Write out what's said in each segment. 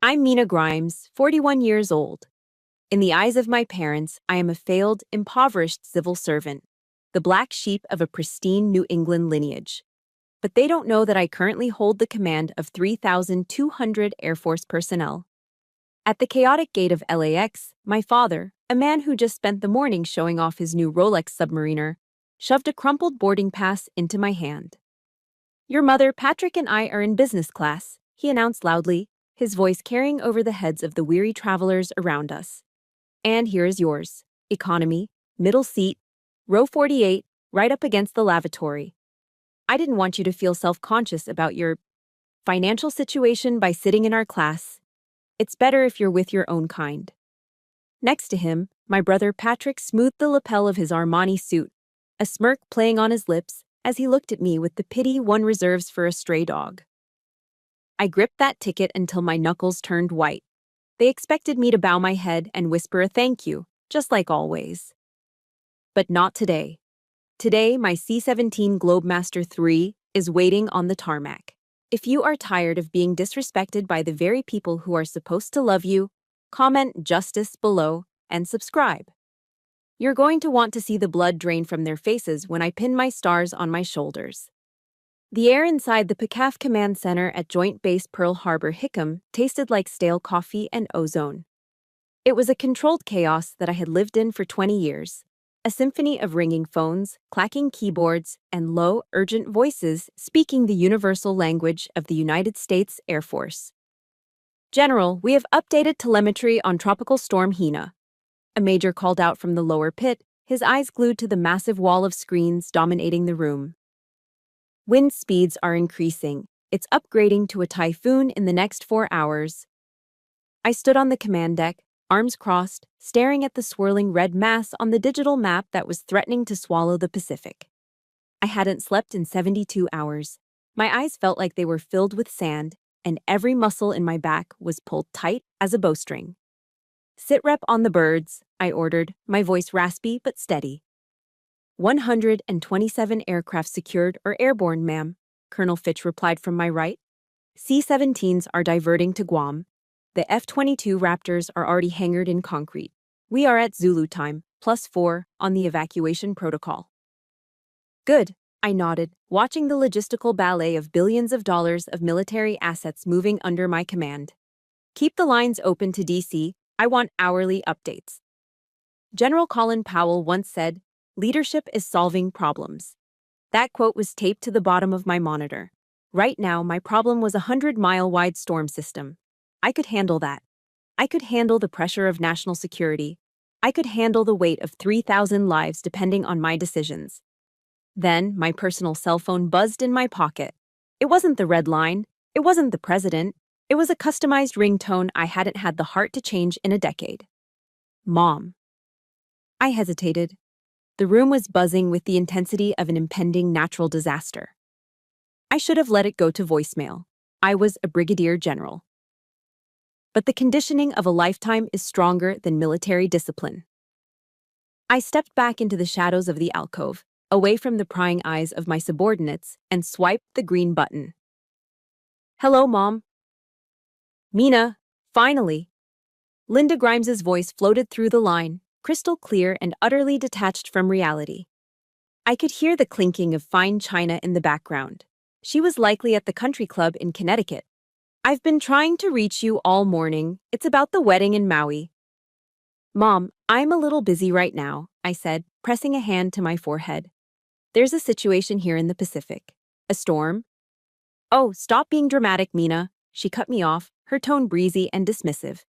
I'm Mina Grimes, 41 years old. In the eyes of my parents, I am a failed, impoverished civil servant, the black sheep of a pristine New England lineage. But they don't know that I currently hold the command of 3,200 Air Force personnel. At the chaotic gate of LAX, my father, a man who just spent the morning showing off his new Rolex submariner, shoved a crumpled boarding pass into my hand. Your mother, Patrick, and I are in business class, he announced loudly, his voice carrying over the heads of the weary travelers around us. And here is yours. Economy, middle seat, row 48, right up against the lavatory. I didn't want you to feel self-conscious about your financial situation by sitting in our class. It's better if you're with your own kind. Next to him, my brother Patrick smoothed the lapel of his Armani suit, a smirk playing on his lips as he looked at me with the pity one reserves for a stray dog. I gripped that ticket until my knuckles turned white. They expected me to bow my head and whisper a thank you, just like always. But not today. Today, my C-17 Globemaster III is waiting on the tarmac. If you are tired of being disrespected by the very people who are supposed to love you, comment justice below and subscribe. You're going to want to see the blood drain from their faces when I pin my stars on my shoulders. The air inside the PCAF Command Center at Joint Base Pearl Harbor Hickam tasted like stale coffee and ozone. It was a controlled chaos that I had lived in for 20 years, a symphony of ringing phones, clacking keyboards, and low, urgent voices speaking the universal language of the United States Air Force. General, we have updated telemetry on Tropical Storm Hina. A major called out from the lower pit, his eyes glued to the massive wall of screens dominating the room. Wind speeds are increasing. It's upgrading to a typhoon in the next 4 hours. I stood on the command deck, arms crossed, staring at the swirling red mass on the digital map that was threatening to swallow the Pacific. I hadn't slept in 72 hours. My eyes felt like they were filled with sand, and every muscle in my back was pulled tight as a bowstring. Sit rep on the birds, I ordered, my voice raspy but steady. 127 aircraft secured or airborne, ma'am, Colonel Fitch replied from my right. C-17s are diverting to Guam. The F-22 Raptors are already hangared in concrete. We are at Zulu time, +4, on the evacuation protocol. Good, I nodded, watching the logistical ballet of billions of dollars of military assets moving under my command. Keep the lines open to DC. I want hourly updates. General Colin Powell once said, "Leadership is solving problems." That quote was taped to the bottom of my monitor. Right now, my problem was a 100-mile-wide storm system. I could handle that. I could handle the pressure of national security. I could handle the weight of 3,000 lives depending on my decisions. Then, my personal cell phone buzzed in my pocket. It wasn't the red line. It wasn't the president. It was a customized ringtone I hadn't had the heart to change in a decade. Mom. I hesitated. The room was buzzing with the intensity of an impending natural disaster. I should have let it go to voicemail. I was a brigadier general. But the conditioning of a lifetime is stronger than military discipline. I stepped back into the shadows of the alcove, away from the prying eyes of my subordinates, and swiped the green button. Hello, Mom. Mina, finally. Linda Grimes's voice floated through the line, crystal clear and utterly detached from reality. I could hear the clinking of fine china in the background. She was likely at the country club in Connecticut. I've been trying to reach you all morning. It's about the wedding in Maui. Mom, I'm a little busy right now, I said, pressing a hand to my forehead. There's a situation here in the Pacific. A storm? Oh, stop being dramatic, Mina. She cut me off, her tone breezy and dismissive.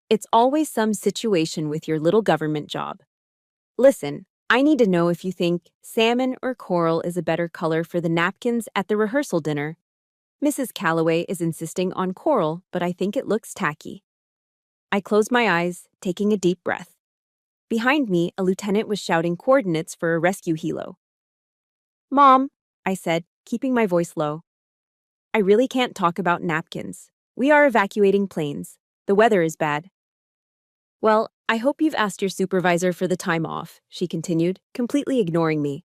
It's always some situation with your little government job. Listen, I need to know if you think salmon or coral is a better color for the napkins at the rehearsal dinner. Mrs. Calloway is insisting on coral, but I think it looks tacky. I closed my eyes, taking a deep breath. Behind me, a lieutenant was shouting coordinates for a rescue helo. Mom, I said, keeping my voice low. I really can't talk about napkins. We are evacuating planes. The weather is bad. Well, I hope you've asked your supervisor for the time off, she continued, completely ignoring me.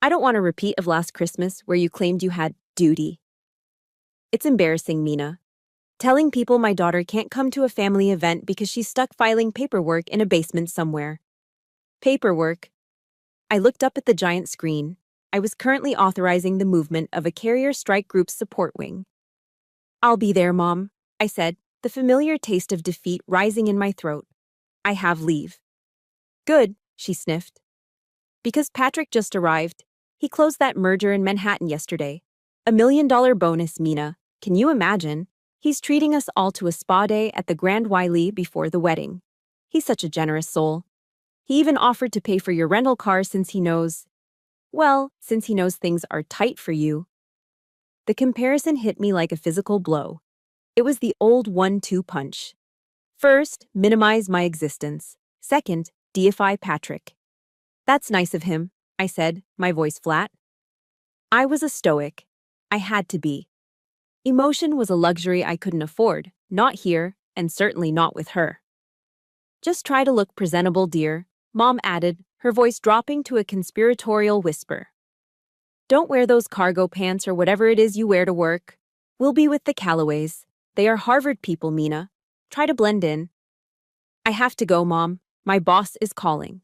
I don't want a repeat of last Christmas where you claimed you had duty. It's embarrassing, Mina. Telling people my daughter can't come to a family event because she's stuck filing paperwork in a basement somewhere. Paperwork. I looked up at the giant screen. I was currently authorizing the movement of a carrier strike group's support wing. I'll be there, Mom, I said, the familiar taste of defeat rising in my throat. I have leave. Good, she sniffed. Because Patrick just arrived. He closed that merger in Manhattan yesterday. $1 million bonus, Mina. Can you imagine? He's treating us all to a spa day at the Grand Wiley before the wedding. He's such a generous soul. He even offered to pay for your rental car since he knows things are tight for you. The comparison hit me like a physical blow. It was the old 1-2 punch. First, minimize my existence. Second, deify Patrick. That's nice of him, I said, my voice flat. I was a stoic. I had to be. Emotion was a luxury I couldn't afford, not here, and certainly not with her. Just try to look presentable, dear, Mom added, her voice dropping to a conspiratorial whisper. Don't wear those cargo pants or whatever it is you wear to work. We'll be with the Callaways. They are Harvard people, Mina. Try to blend in. I have to go, Mom. My boss is calling.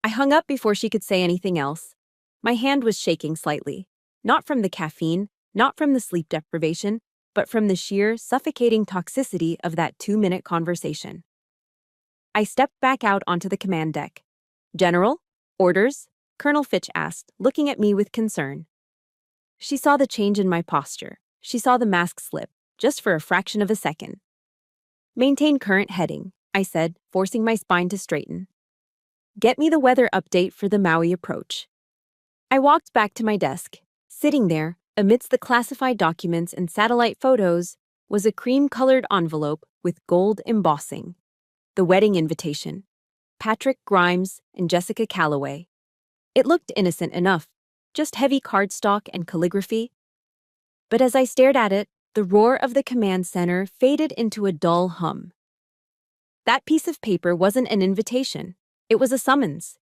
I hung up before she could say anything else. My hand was shaking slightly. Not from the caffeine, not from the sleep deprivation, but from the sheer, suffocating toxicity of that 2-minute conversation. I stepped back out onto the command deck. General? Orders? Colonel Fitch asked, looking at me with concern. She saw the change in my posture. She saw the mask slip, just for a fraction of a second. Maintain current heading, I said, forcing my spine to straighten. Get me the weather update for the Maui approach. I walked back to my desk. Sitting there, amidst the classified documents and satellite photos, was a cream-colored envelope with gold embossing. The wedding invitation. Patrick Grimes and Jessica Calloway. It looked innocent enough, just heavy cardstock and calligraphy. But as I stared at it, the roar of the command center faded into a dull hum. That piece of paper wasn't an invitation. It was a summons.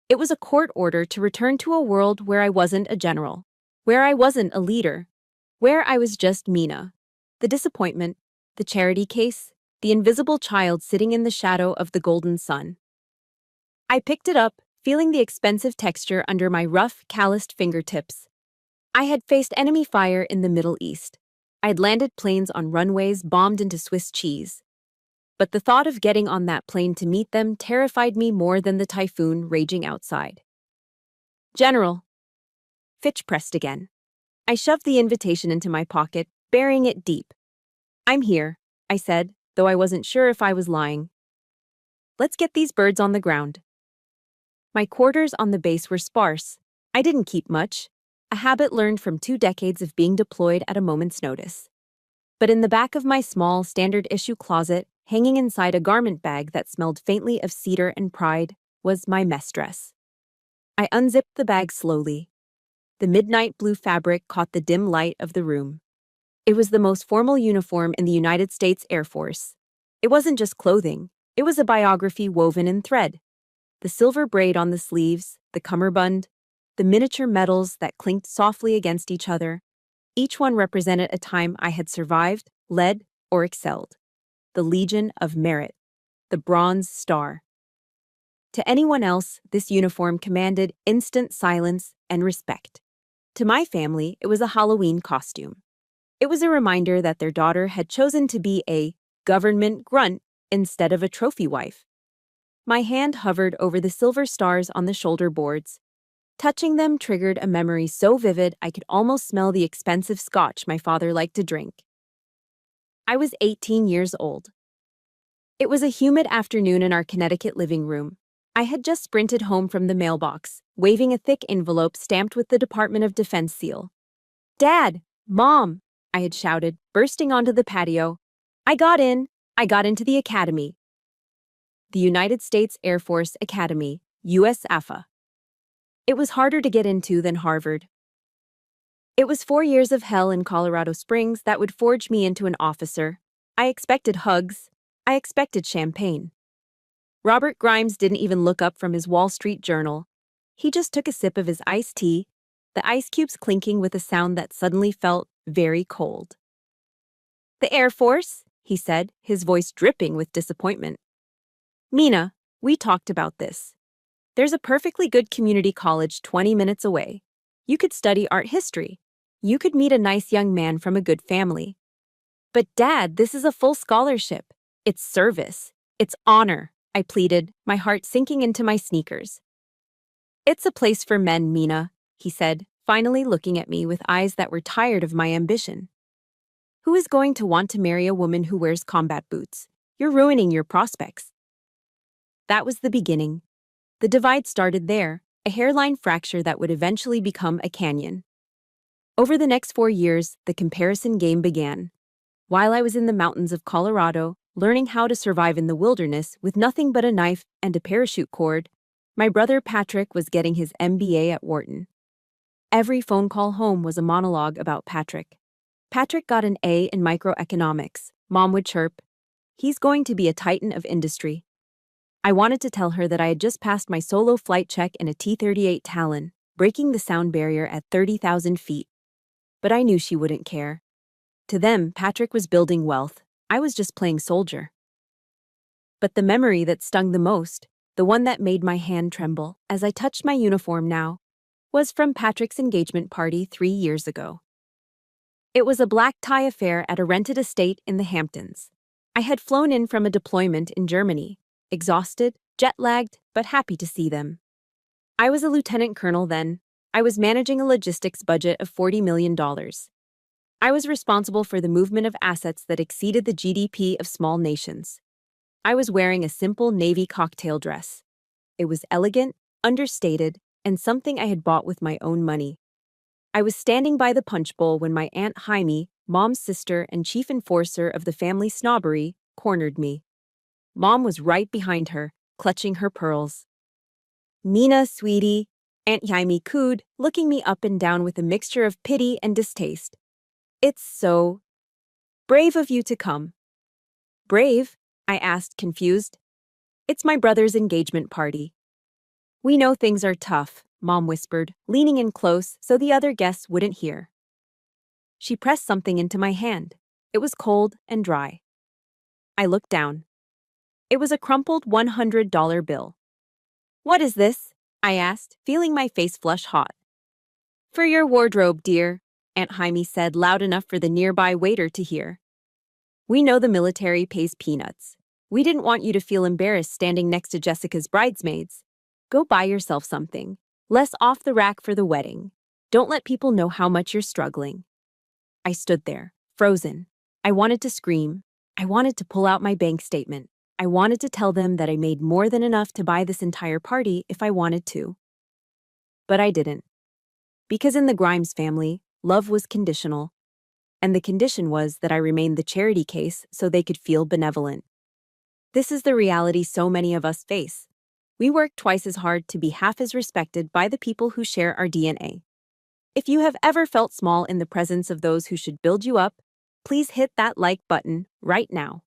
It was a court order to return to a world where I wasn't a general, where I wasn't a leader, where I was just Mina. The disappointment, the charity case, the invisible child sitting in the shadow of the golden sun. I picked it up, feeling the expensive texture under my rough, calloused fingertips. I had faced enemy fire in the Middle East. I had landed planes on runways bombed into Swiss cheese. But the thought of getting on that plane to meet them terrified me more than the typhoon raging outside. General. Fitch pressed again. I shoved the invitation into my pocket, burying it deep. I'm here, I said, though I wasn't sure if I was lying. Let's get these birds on the ground. My quarters on the base were sparse. I didn't keep much, a habit learned from 2 decades of being deployed at a moment's notice. But in the back of my small, standard-issue closet, hanging inside a garment bag that smelled faintly of cedar and pride, was my mess dress. I unzipped the bag slowly. The midnight blue fabric caught the dim light of the room. It was the most formal uniform in the United States Air Force. It wasn't just clothing. It was a biography woven in thread. The silver braid on the sleeves, the cummerbund, the miniature medals that clinked softly against each other. Each one represented a time I had survived, led, or excelled. The Legion of Merit, the Bronze Star. To anyone else, this uniform commanded instant silence and respect. To my family, it was a Halloween costume. It was a reminder that their daughter had chosen to be a government grunt instead of a trophy wife. My hand hovered over the silver stars on the shoulder boards. Touching them triggered a memory so vivid I could almost smell the expensive scotch my father liked to drink. I was 18 years old. It was a humid afternoon in our Connecticut living room. I had just sprinted home from the mailbox, waving a thick envelope stamped with the Department of Defense seal. Dad! Mom! I had shouted, bursting onto the patio. I got into the academy. The United States Air Force Academy, USAFA. It was harder to get into than Harvard. It was 4 years of hell in Colorado Springs that would forge me into an officer. I expected hugs. I expected champagne. Robert Grimes didn't even look up from his Wall Street Journal. He just took a sip of his iced tea, the ice cubes clinking with a sound that suddenly felt very cold. The Air Force, he said, his voice dripping with disappointment. Mina, we talked about this. There's a perfectly good community college 20 minutes away. You could study art history. You could meet a nice young man from a good family. But Dad, this is a full scholarship. It's service. It's honor, I pleaded, my heart sinking into my sneakers. It's a place for men, Mina, he said, finally looking at me with eyes that were tired of my ambition. Who is going to want to marry a woman who wears combat boots? You're ruining your prospects. That was the beginning. The divide started there, a hairline fracture that would eventually become a canyon. Over the next 4 years, the comparison game began. While I was in the mountains of Colorado, learning how to survive in the wilderness with nothing but a knife and a parachute cord, my brother Patrick was getting his MBA at Wharton. Every phone call home was a monologue about Patrick. Patrick got an A in microeconomics, Mom would chirp. He's going to be a titan of industry. I wanted to tell her that I had just passed my solo flight check in a T-38 Talon, breaking the sound barrier at 30,000 feet. But I knew she wouldn't care. To them, Patrick was building wealth. I was just playing soldier. But the memory that stung the most, the one that made my hand tremble as I touched my uniform now, was from Patrick's engagement party 3 years ago. It was a black tie affair at a rented estate in the Hamptons. I had flown in from a deployment in Germany, exhausted, jet-lagged, but happy to see them. I was a lieutenant colonel then. I was managing a logistics budget of $40 million. I was responsible for the movement of assets that exceeded the GDP of small nations. I was wearing a simple navy cocktail dress. It was elegant, understated, and something I had bought with my own money. I was standing by the punch bowl when my Aunt Jaime, Mom's sister and chief enforcer of the family snobbery, cornered me. Mom was right behind her, clutching her pearls. Mina, sweetie, Aunt Jaime cooed, looking me up and down with a mixture of pity and distaste. It's so brave of you to come. Brave? I asked, confused. It's my brother's engagement party. We know things are tough, Mom whispered, leaning in close so the other guests wouldn't hear. She pressed something into my hand. It was cold and dry. I looked down. It was a crumpled $100 bill. What is this? I asked, feeling my face flush hot. For your wardrobe, dear, Aunt Jaime said loud enough for the nearby waiter to hear. We know the military pays peanuts. We didn't want you to feel embarrassed standing next to Jessica's bridesmaids. Go buy yourself something. Less off the rack for the wedding. Don't let people know how much you're struggling. I stood there, frozen. I wanted to scream. I wanted to pull out my bank statement. I wanted to tell them that I made more than enough to buy this entire party if I wanted to. But I didn't. Because in the Grimes family, love was conditional. And the condition was that I remained the charity case so they could feel benevolent. This is the reality so many of us face. We work twice as hard to be half as respected by the people who share our DNA. If you have ever felt small in the presence of those who should build you up, please hit that like button right now.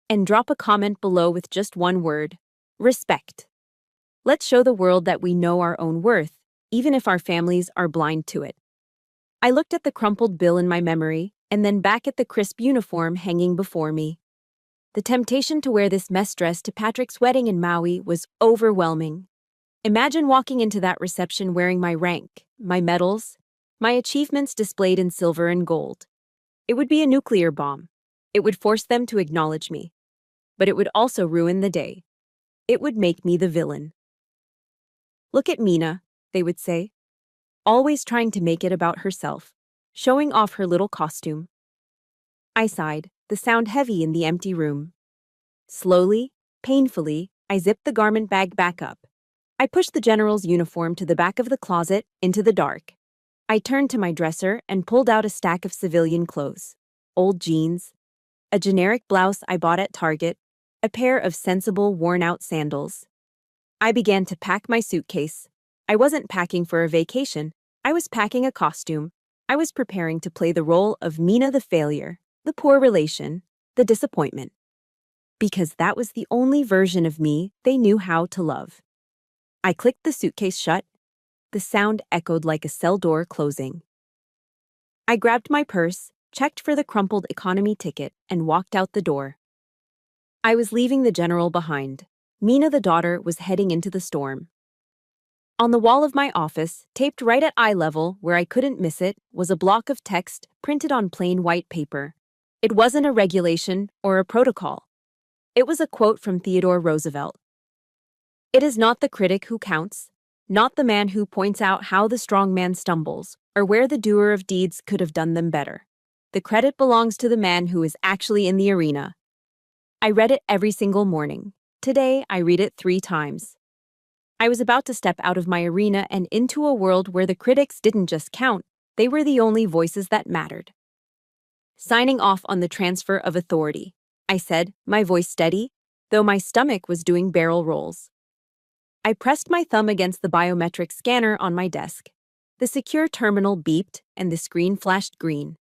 And drop a comment below with just one word: respect. Let's show the world that we know our own worth, even if our families are blind to it. I looked at the crumpled bill in my memory, and then back at the crisp uniform hanging before me. The temptation to wear this mess dress to Patrick's wedding in Maui was overwhelming. Imagine walking into that reception wearing my rank, my medals, my achievements displayed in silver and gold. It would be a nuclear bomb. It would force them to acknowledge me. But it would also ruin the day. It would make me the villain. Look at Mina, they would say. Always trying to make it about herself, showing off her little costume. I sighed, the sound heavy in the empty room. Slowly, painfully, I zipped the garment bag back up. I pushed the general's uniform to the back of the closet, into the dark. I turned to my dresser and pulled out a stack of civilian clothes. Old jeans, a generic blouse I bought at Target, a pair of sensible, worn-out sandals. I began to pack my suitcase. I wasn't packing for a vacation. I was packing a costume. I was preparing to play the role of Mina the failure, the poor relation, the disappointment. Because that was the only version of me they knew how to love. I clicked the suitcase shut. The sound echoed like a cell door closing. I grabbed my purse, checked for the crumpled economy ticket, and walked out the door. I was leaving the general behind. Mina the daughter was heading into the storm. On the wall of my office, taped right at eye level where I couldn't miss it, was a block of text printed on plain white paper. It wasn't a regulation or a protocol. It was a quote from Theodore Roosevelt. "It is not the critic who counts, not the man who points out how the strong man stumbles, or where the doer of deeds could have done them better. The credit belongs to the man who is actually in the arena." I read it every single morning. Today, I read it 3 times. I was about to step out of my arena and into a world where the critics didn't just count, they were the only voices that mattered. "Signing off on the transfer of authority," I said, my voice steady, though my stomach was doing barrel rolls. I pressed my thumb against the biometric scanner on my desk. The secure terminal beeped and the screen flashed green.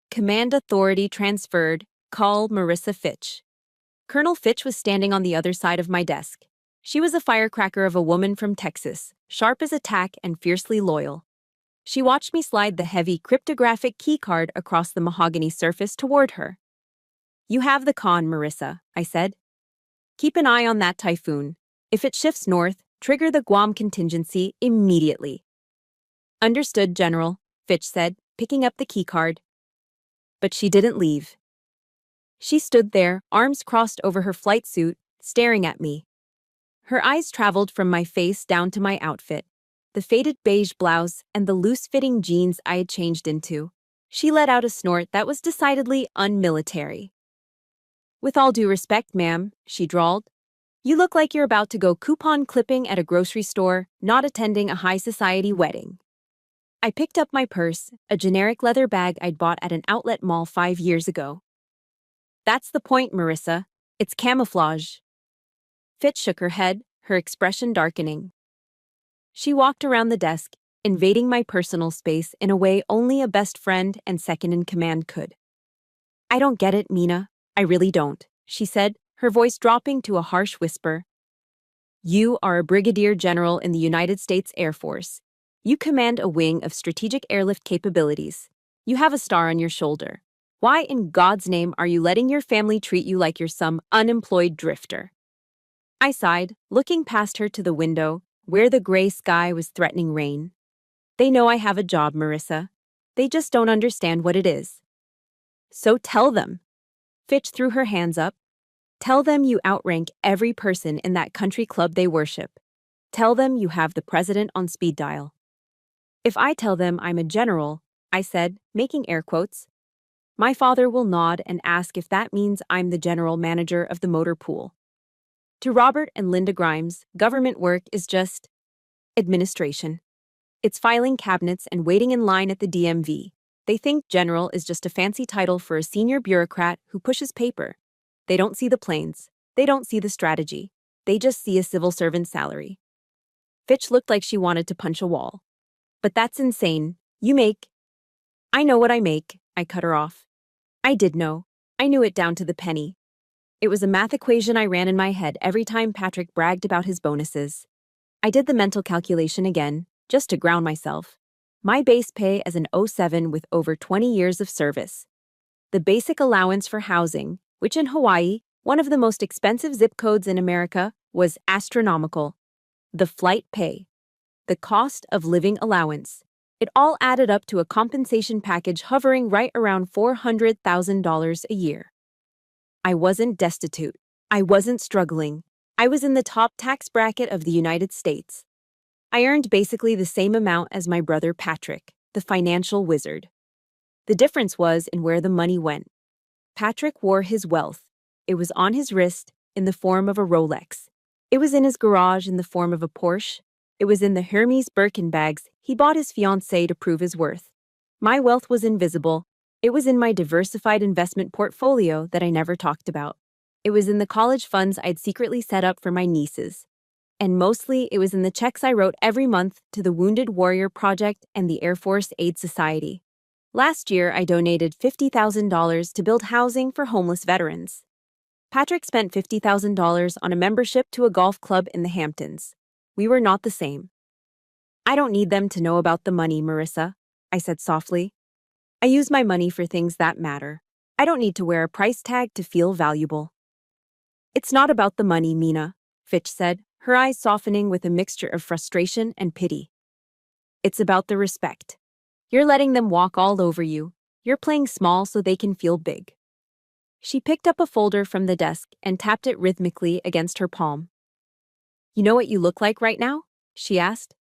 "Command authority transferred. Call Marissa Fitch." Colonel Fitch was standing on the other side of my desk. She was a firecracker of a woman from Texas, sharp as a tack and fiercely loyal. She watched me slide the heavy cryptographic keycard across the mahogany surface toward her. "You have the con, Marissa," I said. "Keep an eye on that typhoon. If it shifts north, trigger the Guam contingency immediately." "Understood, General," Fitch said, picking up the keycard. But she didn't leave. She stood there, arms crossed over her flight suit, staring at me. Her eyes traveled from my face down to my outfit, the faded beige blouse and the loose-fitting jeans I had changed into. She let out a snort that was decidedly unmilitary. "With all due respect, ma'am," she drawled, "you look like you're about to go coupon clipping at a grocery store, not attending a high-society wedding." I picked up my purse, a generic leather bag I'd bought at an outlet mall 5 years ago. "That's the point, Marissa. It's camouflage." Fitch shook her head, her expression darkening. She walked around the desk, invading my personal space in a way only a best friend and second-in-command could. "I don't get it, Mina. I really don't," she said, her voice dropping to a harsh whisper. "You are a brigadier general in the United States Air Force. You command a wing of strategic airlift capabilities. You have a star on your shoulder. Why in God's name are you letting your family treat you like you're some unemployed drifter?" I sighed, looking past her to the window, where the gray sky was threatening rain. "They know I have a job, Marissa. They just don't understand what it is." "So tell them." Fitch threw her hands up. "Tell them you outrank every person in that country club they worship. Tell them you have the president on speed dial." "If I tell them I'm a general," I said, making air quotes, "my father will nod and ask if that means I'm the general manager of the motor pool." To Robert and Linda Grimes, government work is just administration. It's filing cabinets and waiting in line at the DMV. They think general is just a fancy title for a senior bureaucrat who pushes paper. They don't see the planes. They don't see the strategy. They just see a civil servant salary. Fitch looked like she wanted to punch a wall. "But that's insane. You make—" "I know what I make," I cut her off. I did know. I knew it down to the penny. It was a math equation I ran in my head every time Patrick bragged about his bonuses. I did the mental calculation again, just to ground myself. My base pay as an 07 with over 20 years of service. The basic allowance for housing, which in Hawaii, one of the most expensive zip codes in America, was astronomical. The flight pay. The cost of living allowance. It all added up to a compensation package hovering right around $400,000 a year. I wasn't destitute. I wasn't struggling. I was in the top tax bracket of the United States. I earned basically the same amount as my brother Patrick, the financial wizard. The difference was in where the money went. Patrick wore his wealth. It was on his wrist in the form of a Rolex. It was in his garage in the form of a Porsche. It was in the Hermes Birkin bags he bought his fiancée to prove his worth. My wealth was invisible. It was in my diversified investment portfolio that I never talked about. It was in the college funds I'd secretly set up for my nieces. And mostly, it was in the checks I wrote every month to the Wounded Warrior Project and the Air Force Aide Society. Last year, I donated $50,000 to build housing for homeless veterans. Patrick spent $50,000 on a membership to a golf club in the Hamptons. We were not the same. "I don't need them to know about the money, Marissa," I said softly. I use my money for things that matter. I don't need to wear a price tag to feel valuable. It's not about the money, Mina, Fitch said, her eyes softening with a mixture of frustration and pity. It's about the respect. You're letting them walk all over you. You're playing small so they can feel big. She picked up a folder from the desk and tapped it rhythmically against her palm. You know what you look like right now? She asked.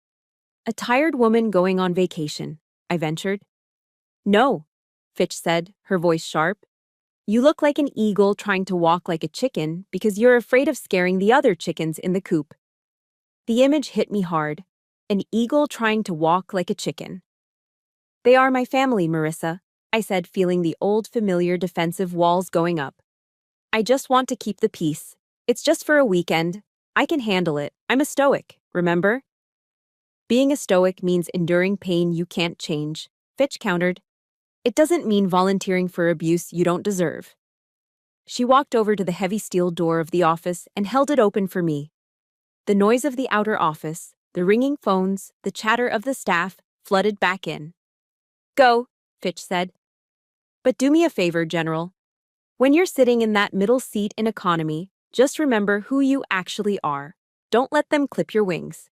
A tired woman going on vacation, I ventured. No, Fitch said, her voice sharp. You look like an eagle trying to walk like a chicken because you're afraid of scaring the other chickens in the coop. The image hit me hard. An eagle trying to walk like a chicken. They are my family, Marissa, I said, feeling the old familiar defensive walls going up. I just want to keep the peace. It's just for a weekend. I can handle it. I'm a stoic, remember? Being a stoic means enduring pain you can't change, Fitch countered. It doesn't mean volunteering for abuse you don't deserve. She walked over to the heavy steel door of the office and held it open for me. The noise of the outer office, the ringing phones, the chatter of the staff flooded back in. Go, Fitch said. But do me a favor, General. When you're sitting in that middle seat in economy, just remember who you actually are. Don't let them clip your wings.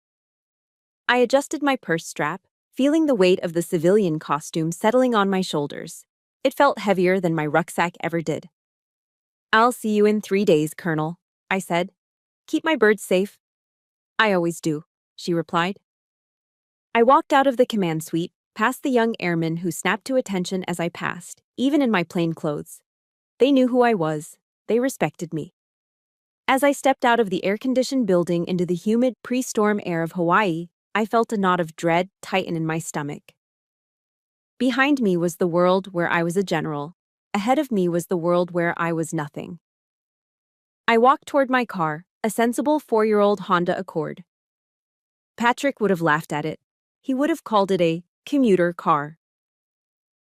I adjusted my purse strap, feeling the weight of the civilian costume settling on my shoulders. It felt heavier than my rucksack ever did. I'll see you in 3 days, Colonel, I said. Keep my birds safe. I always do, she replied. I walked out of the command suite, past the young airmen who snapped to attention as I passed, even in my plain clothes. They knew who I was. They respected me. As I stepped out of the air-conditioned building into the humid pre-storm air of Hawaii, I felt a knot of dread tighten in my stomach. Behind me was the world where I was a general. Ahead of me was the world where I was nothing. I walked toward my car, a sensible 4-year-old Honda Accord. Patrick would have laughed at it. He would have called it a commuter car.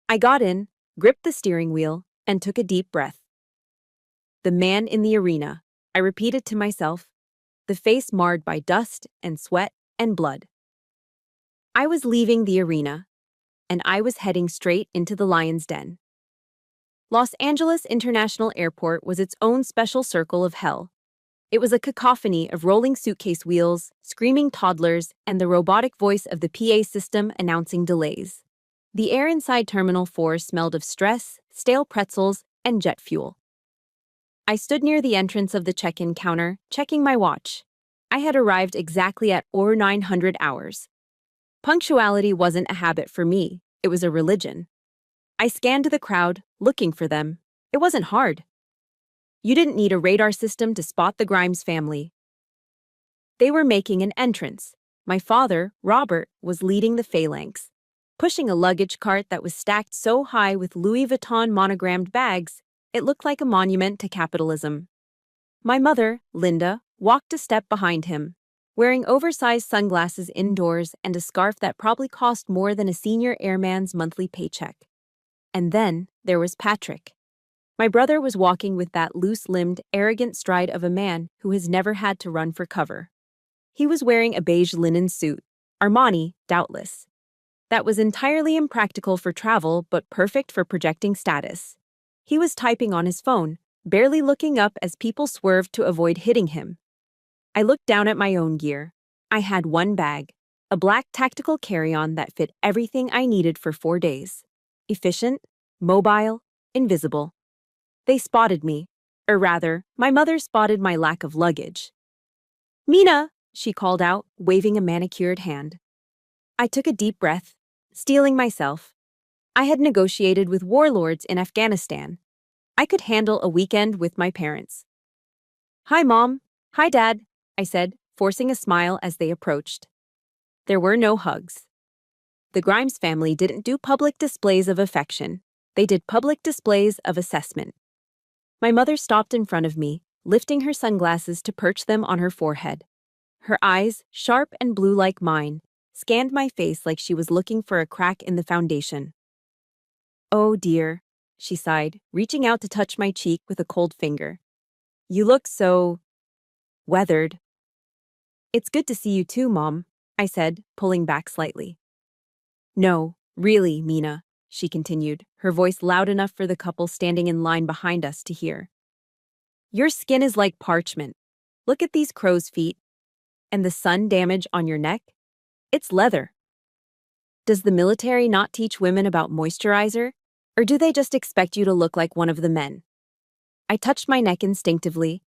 I got in, gripped the steering wheel, and took a deep breath. The man in the arena, I repeated to myself, the face marred by dust and sweat and blood. I was leaving the arena, and I was heading straight into the lion's den. Los Angeles International Airport was its own special circle of hell. It was a cacophony of rolling suitcase wheels, screaming toddlers, and the robotic voice of the PA system announcing delays. The air inside Terminal 4 smelled of stress, stale pretzels, and jet fuel. I stood near the entrance of the check-in counter, checking my watch. I had arrived exactly at 900 hours. Punctuality wasn't a habit for me, it was a religion. I scanned the crowd, looking for them. It wasn't hard. You didn't need a radar system to spot the Grimes family. They were making an entrance. My father, Robert, was leading the phalanx, pushing a luggage cart that was stacked so high with Louis Vuitton monogrammed bags, it looked like a monument to capitalism. My mother, Linda, walked a step behind him, wearing oversized sunglasses indoors and a scarf that probably cost more than a senior airman's monthly paycheck. And then there was Patrick. My brother was walking with that loose-limbed, arrogant stride of a man who has never had to run for cover. He was wearing a beige linen suit, Armani, doubtless. That was entirely impractical for travel but perfect for projecting status. He was typing on his phone, barely looking up as people swerved to avoid hitting him. I looked down at my own gear. I had one bag, a black tactical carry-on that fit everything I needed for 4 days. Efficient, mobile, invisible. They spotted me, or rather, my mother spotted my lack of luggage. Mina, she called out, waving a manicured hand. I took a deep breath, steeling myself. I had negotiated with warlords in Afghanistan. I could handle a weekend with my parents. Hi, Mom. Hi, Dad, I said, forcing a smile as they approached. There were no hugs. The Grimes family didn't do public displays of affection. They did public displays of assessment. My mother stopped in front of me, lifting her sunglasses to perch them on her forehead. Her eyes, sharp and blue like mine, scanned my face like she was looking for a crack in the foundation. Oh dear, she sighed, reaching out to touch my cheek with a cold finger. You look so weathered. It's good to see you too, Mom, I said, pulling back slightly. No, really, Mina, she continued, her voice loud enough for the couple standing in line behind us to hear. Your skin is like parchment. Look at these crow's feet. And the sun damage on your neck? It's leather. Does the military not teach women about moisturizer? Or do they just expect you to look like one of the men? I touched my neck instinctively.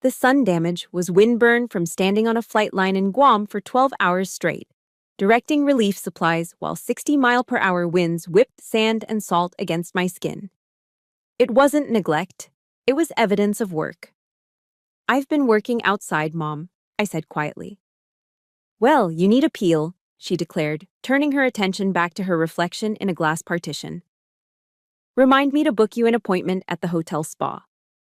The sun damage was windburn from standing on a flight line in Guam for 12 hours straight, directing relief supplies while 60-mile-per-hour winds whipped sand and salt against my skin. It wasn't neglect. It was evidence of work. I've been working outside, Mom, I said quietly. Well, you need a peel, she declared, turning her attention back to her reflection in a glass partition. Remind me to book you an appointment at the hotel spa.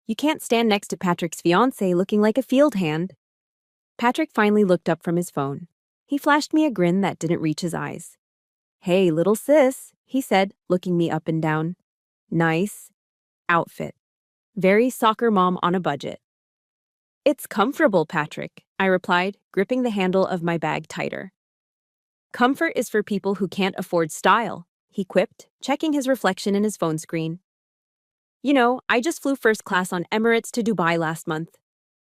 You can't stand next to Patrick's fiancée looking like a field hand. Patrick finally looked up from his phone. He flashed me a grin that didn't reach his eyes. Hey, little sis, he said, looking me up and down. Nice outfit. Very soccer mom on a budget. It's comfortable, Patrick, I replied, gripping the handle of my bag tighter. Comfort is for people who can't afford style, he quipped, checking his reflection in his phone screen. You know, I just flew first class on Emirates to Dubai last month.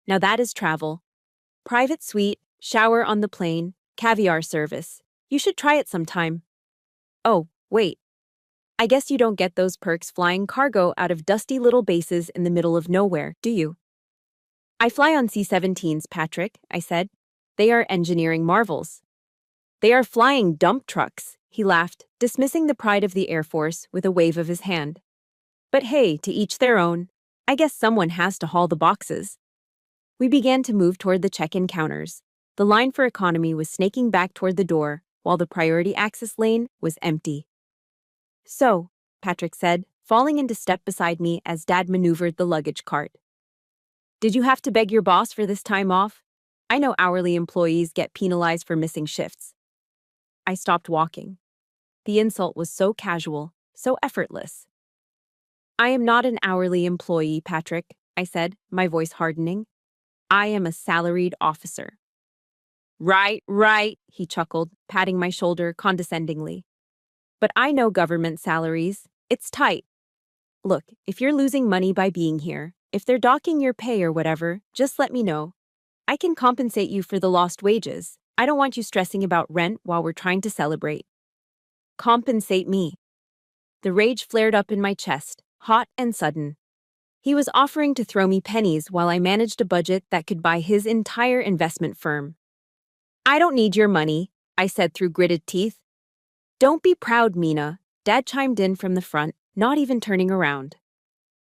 Now that is travel. Private suite, shower on the plane, caviar service. You should try it sometime. Oh, wait. I guess you don't get those perks flying cargo out of dusty little bases in the middle of nowhere, do you? I fly on C-17s, Patrick, I said. They are engineering marvels. They are flying dump trucks, he laughed, dismissing the pride of the Air Force with a wave of his hand. But hey, to each their own. I guess someone has to haul the boxes. We began to move toward the check-in counters. The line for economy was snaking back toward the door, while the priority access lane was empty. So, Patrick said, falling into step beside me as Dad maneuvered the luggage cart. Did you have to beg your boss for this time off? I know hourly employees get penalized for missing shifts. I stopped walking. The insult was so casual, so effortless. I am not an hourly employee, Patrick, I said, my voice hardening. I am a salaried officer. Right, he chuckled, patting my shoulder condescendingly. But I know government salaries. It's tight. Look, if you're losing money by being here, if they're docking your pay or whatever, just let me know. I can compensate you for the lost wages. I don't want you stressing about rent while we're trying to celebrate. Compensate me. The rage flared up in my chest, hot and sudden. He was offering to throw me pennies while I managed a budget that could buy his entire investment firm. I don't need your money, I said through gritted teeth. Don't be proud, Mina, Dad chimed in from the front, not even turning around.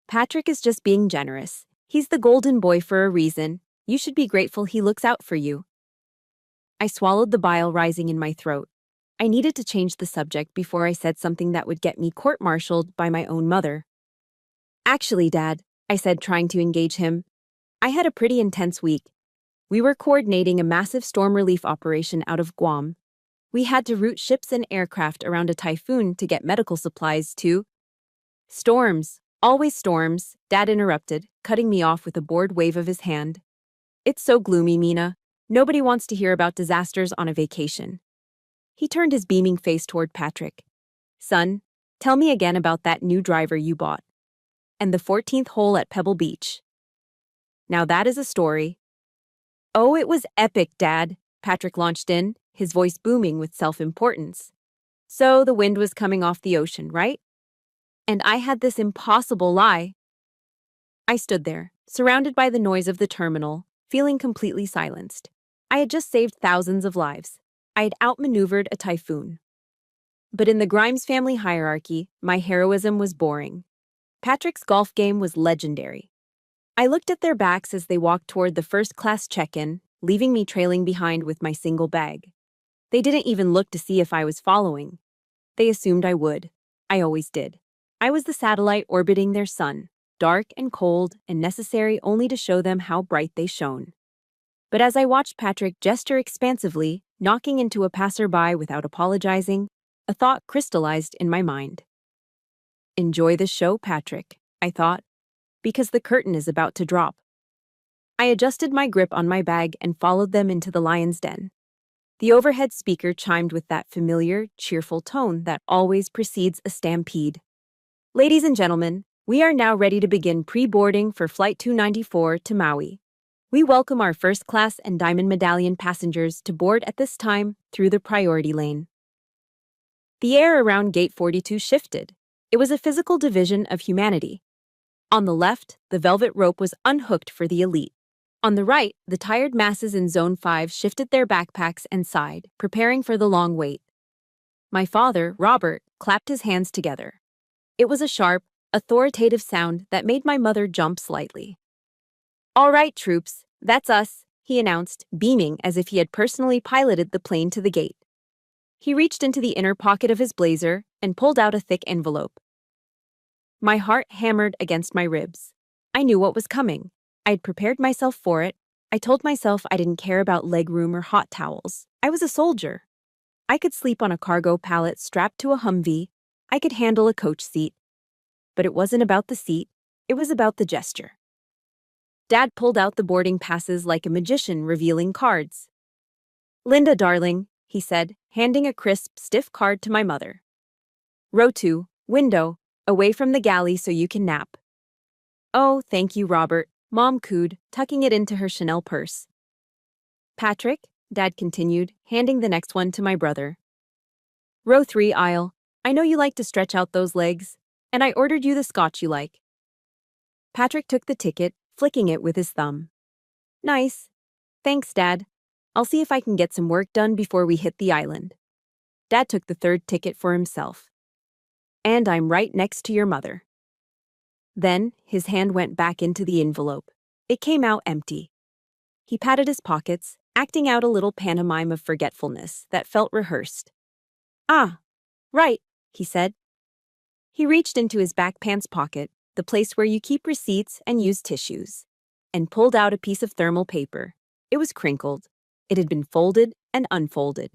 Patrick is just being generous. He's the golden boy for a reason. You should be grateful he looks out for you. I swallowed the bile rising in my throat. I needed to change the subject before I said something that would get me court-martialed by my own mother. Actually, Dad, I said, trying to engage him, I had a pretty intense week. We were coordinating a massive storm relief operation out of Guam. We had to route ships and aircraft around a typhoon to get medical supplies to... Storms. Always storms, Dad interrupted, cutting me off with a bored wave of his hand. It's so gloomy, Mina. Nobody wants to hear about disasters on a vacation. He turned his beaming face toward Patrick. Son, tell me again about that new driver you bought. And the 14th hole at Pebble Beach. Now that is a story. Oh, it was epic, Dad, Patrick launched in, his voice booming with self-importance. So the wind was coming off the ocean, right? And I had this impossible lie. I stood there, surrounded by the noise of the terminal, feeling completely silenced. I had just saved thousands of lives. I had outmaneuvered a typhoon. But in the Grimes family hierarchy, my heroism was boring. Patrick's golf game was legendary. I looked at their backs as they walked toward the first-class check-in, leaving me trailing behind with my single bag. They didn't even look to see if I was following. They assumed I would. I always did. I was the satellite orbiting their sun, dark and cold and necessary only to show them how bright they shone. But as I watched Patrick gesture expansively, knocking into a passerby without apologizing, a thought crystallized in my mind. Enjoy the show, Patrick, I thought, because the curtain is about to drop. I adjusted my grip on my bag and followed them into the lion's den. The overhead speaker chimed with that familiar, cheerful tone that always precedes a stampede. Ladies and gentlemen, we are now ready to begin pre-boarding for Flight 294 to Maui. We welcome our first class and Diamond Medallion passengers to board at this time through the priority lane. The air around Gate 42 shifted. It was a physical division of humanity. On the left, the velvet rope was unhooked for the elite. On the right, the tired masses in Zone 5 shifted their backpacks and sighed, preparing for the long wait. My father, Robert, clapped his hands together. It was a sharp, authoritative sound that made my mother jump slightly. "All right, troops, that's us," he announced, beaming as if he had personally piloted the plane to the gate. He reached into the inner pocket of his blazer and pulled out a thick envelope. My heart hammered against my ribs. I knew what was coming. I had prepared myself for it. I told myself I didn't care about legroom or hot towels. I was a soldier. I could sleep on a cargo pallet strapped to a Humvee. I could handle a coach seat. But it wasn't about the seat. It was about the gesture. Dad pulled out the boarding passes like a magician revealing cards. "Linda, darling," he said, handing a crisp, stiff card to my mother. "Row 2, window, away from the galley so you can nap." "Oh, thank you, Robert," Mom cooed, tucking it into her Chanel purse. "Patrick," Dad continued, handing the next one to my brother. "Row 3, aisle. I know you like to stretch out those legs, and I ordered you the scotch you like." Patrick took the ticket, flicking it with his thumb. "Nice. Thanks, Dad. I'll see if I can get some work done before we hit the island." Dad took the third ticket for himself. "And I'm right next to your mother." Then his hand went back into the envelope. It came out empty. He patted his pockets, acting out a little pantomime of forgetfulness that felt rehearsed. "Ah, right," he said. He reached into his back pants pocket, the place where you keep receipts and use tissues, and pulled out a piece of thermal paper. It was crinkled. It had been folded and unfolded.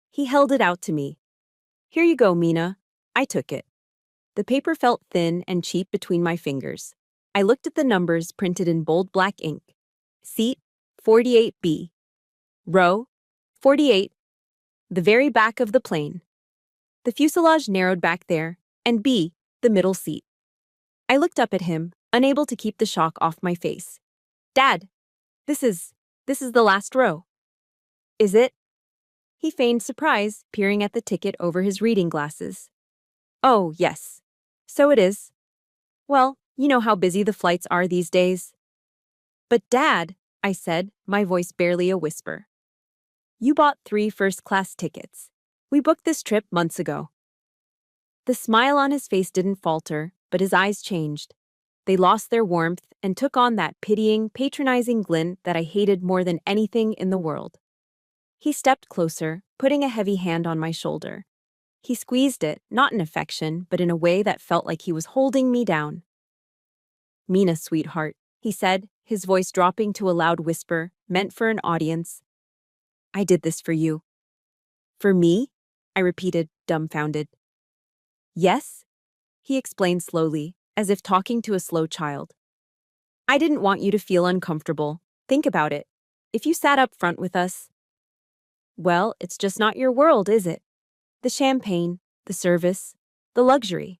He held it out to me. "Here you go, Mina." I took it. The paper felt thin and cheap between my fingers. I looked at the numbers printed in bold black ink. Seat 48B. Row 48. The very back of the plane. The fuselage narrowed back there, and B, the middle seat. I looked up at him, unable to keep the shock off my face. "Dad, this is the last row." "Is it?" He feigned surprise, peering at the ticket over his reading glasses. "Oh, yes. So it is. Well, you know how busy the flights are these days." "But Dad," I said, my voice barely a whisper. "You bought 3 first-class tickets. We booked this trip months ago." The smile on his face didn't falter, but his eyes changed. They lost their warmth and took on that pitying, patronizing glint that I hated more than anything in the world. He stepped closer, putting a heavy hand on my shoulder. He squeezed it, not in affection, but in a way that felt like he was holding me down. "Mina, sweetheart," he said, his voice dropping to a loud whisper, meant for an audience. "I did this for you." "For me?" I repeated, dumbfounded. "Yes," he explained slowly, as if talking to a slow child. "I didn't want you to feel uncomfortable. Think about it. If you sat up front with us, well, it's just not your world, is it? The champagne, the service, the luxury.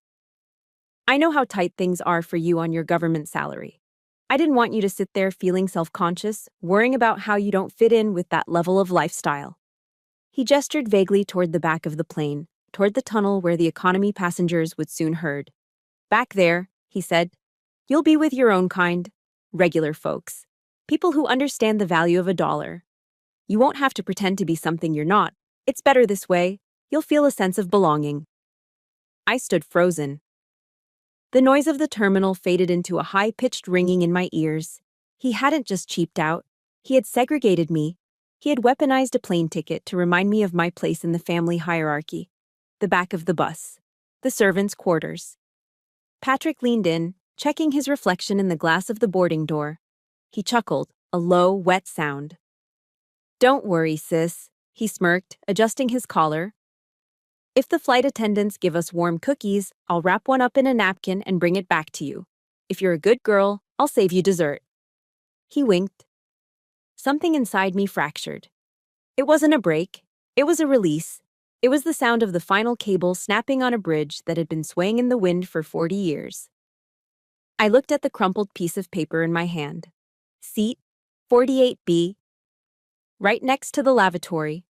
I know how tight things are for you on your government salary. I didn't want you to sit there feeling self-conscious, worrying about how you don't fit in with that level of lifestyle." He gestured vaguely toward the back of the plane, toward the tunnel where the economy passengers would soon herd. "Back there," he said, "you'll be with your own kind, regular folks, people who understand the value of a dollar. You won't have to pretend to be something you're not. It's better this way. You'll feel a sense of belonging." I stood frozen. The noise of the terminal faded into a high-pitched ringing in my ears. He hadn't just cheaped out. He had segregated me. He had weaponized a plane ticket to remind me of my place in the family hierarchy. The back of the bus. The servants' quarters. Patrick leaned in, checking his reflection in the glass of the boarding door. He chuckled, a low, wet sound. "Don't worry, sis," he smirked, adjusting his collar. "If the flight attendants give us warm cookies, I'll wrap one up in a napkin and bring it back to you. If you're a good girl, I'll save you dessert." He winked. Something inside me fractured. It wasn't a break. It was a release. It was the sound of the final cable snapping on a bridge that had been swaying in the wind for 40 years. I looked at the crumpled piece of paper in my hand. Seat 48B, right next to the lavatory.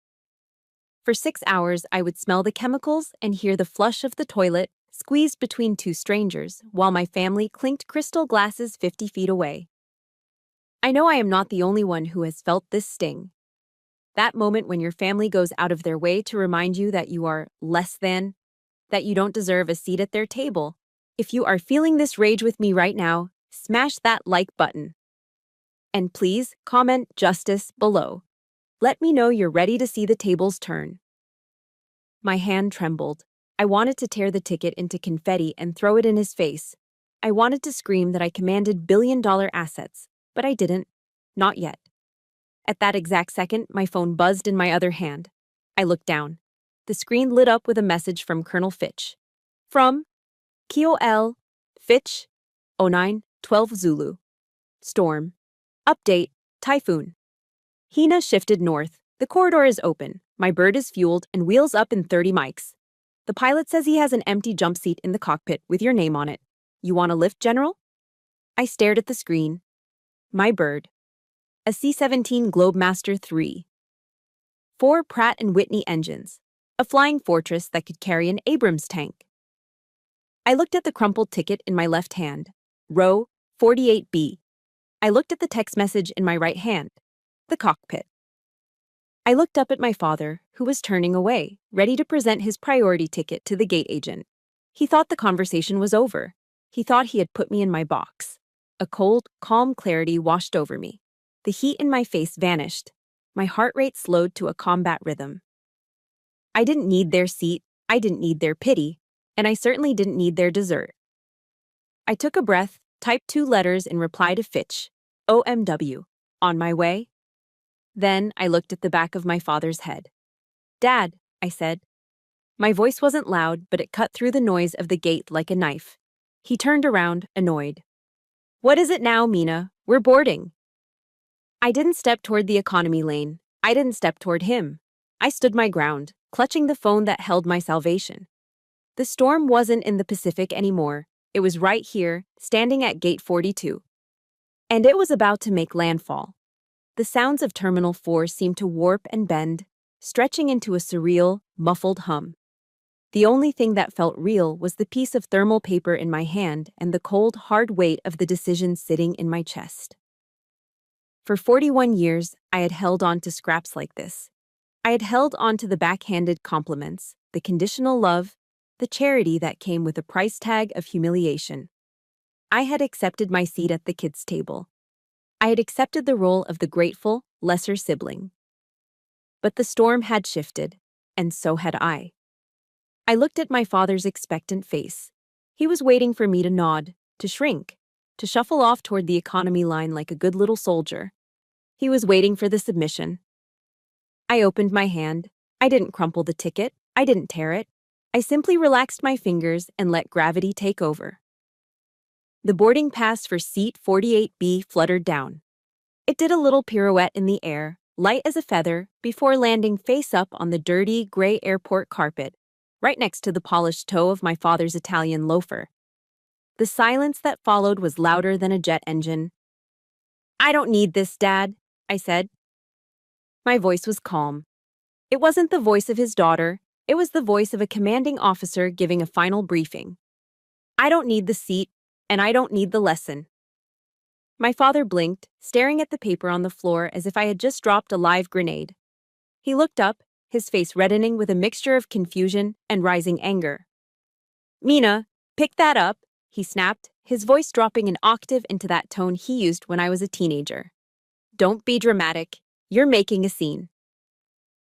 For 6 hours, I would smell the chemicals and hear the flush of the toilet squeezed between two strangers while my family clinked crystal glasses 50 feet away. I know I am not the only one who has felt this sting. That moment when your family goes out of their way to remind you that you are less than, that you don't deserve a seat at their table. If you are feeling this rage with me right now, smash that like button. And please comment justice below. Let me know you're ready to see the tables turn. My hand trembled. I wanted to tear the ticket into confetti and throw it in his face. I wanted to scream that I commanded billion-dollar assets, but I didn't. Not yet. At that exact second, my phone buzzed in my other hand. I looked down. The screen lit up with a message from Colonel Fitch. From KOL Fitch 0912 Zulu. Storm. Update. Typhoon. Hina shifted north. The corridor is open. My bird is fueled and wheels up in 30 mics. The pilot says he has an empty jump seat in the cockpit with your name on it. You want a lift, General? I stared at the screen. My bird. A C-17 Globemaster III. 4 Pratt & Whitney engines. A flying fortress that could carry an Abrams tank. I looked at the crumpled ticket in my left hand. Row 48B. I looked at the text message in my right hand. The cockpit. I looked up at my father, who was turning away, ready to present his priority ticket to the gate agent. He thought the conversation was over. He thought he had put me in my box. A cold, calm clarity washed over me. The heat in my face vanished. My heart rate slowed to a combat rhythm. I didn't need their seat, I didn't need their pity, and I certainly didn't need their dessert. I took a breath, typed 2 letters in reply to Fitch. OMW. On my way. Then I looked at the back of my father's head. Dad, I said. My voice wasn't loud, but it cut through the noise of the gate like a knife. He turned around, annoyed. What is it now, Mina? We're boarding. I didn't step toward the economy lane. I didn't step toward him. I stood my ground, clutching the phone that held my salvation. The storm wasn't in the Pacific anymore. It was right here, standing at gate 42. And it was about to make landfall. The sounds of Terminal 4 seemed to warp and bend, stretching into a surreal, muffled hum. The only thing that felt real was the piece of thermal paper in my hand and the cold, hard weight of the decision sitting in my chest. For 41 years, I had held on to scraps like this. I had held on to the backhanded compliments, the conditional love, the charity that came with a price tag of humiliation. I had accepted my seat at the kids' table. I had accepted the role of the grateful, lesser sibling. But the storm had shifted, and so had I. I looked at my father's expectant face. He was waiting for me to nod, to shrink, to shuffle off toward the economy line like a good little soldier. He was waiting for the submission. I opened my hand. I didn't crumple the ticket. I didn't tear it. I simply relaxed my fingers and let gravity take over. The boarding pass for seat 48B fluttered down. It did a little pirouette in the air, light as a feather, before landing face up on the dirty, gray airport carpet, right next to the polished toe of my father's Italian loafer. The silence that followed was louder than a jet engine. I don't need this, Dad, I said. My voice was calm. It wasn't the voice of his daughter. It was the voice of a commanding officer giving a final briefing. I don't need the seat, and I don't need the lesson. My father blinked, staring at the paper on the floor as if I had just dropped a live grenade. He looked up, his face reddening with a mixture of confusion and rising anger. Mina, pick that up, he snapped, his voice dropping an octave into that tone he used when I was a teenager. Don't be dramatic. You're making a scene.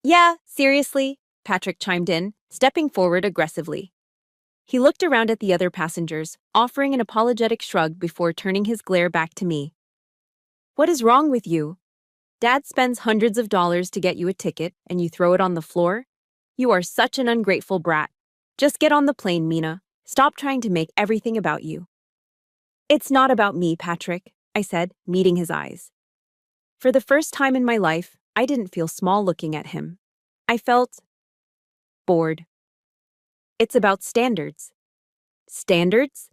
Yeah, seriously, Patrick chimed in, stepping forward aggressively. He looked around at the other passengers, offering an apologetic shrug before turning his glare back to me. What is wrong with you? Dad spends hundreds of dollars to get you a ticket, and you throw it on the floor? You are such an ungrateful brat. Just get on the plane, Mina. Stop trying to make everything about you. It's not about me, Patrick, I said, meeting his eyes. For the first time in my life, I didn't feel small looking at him. I felt bored. It's about standards. Standards?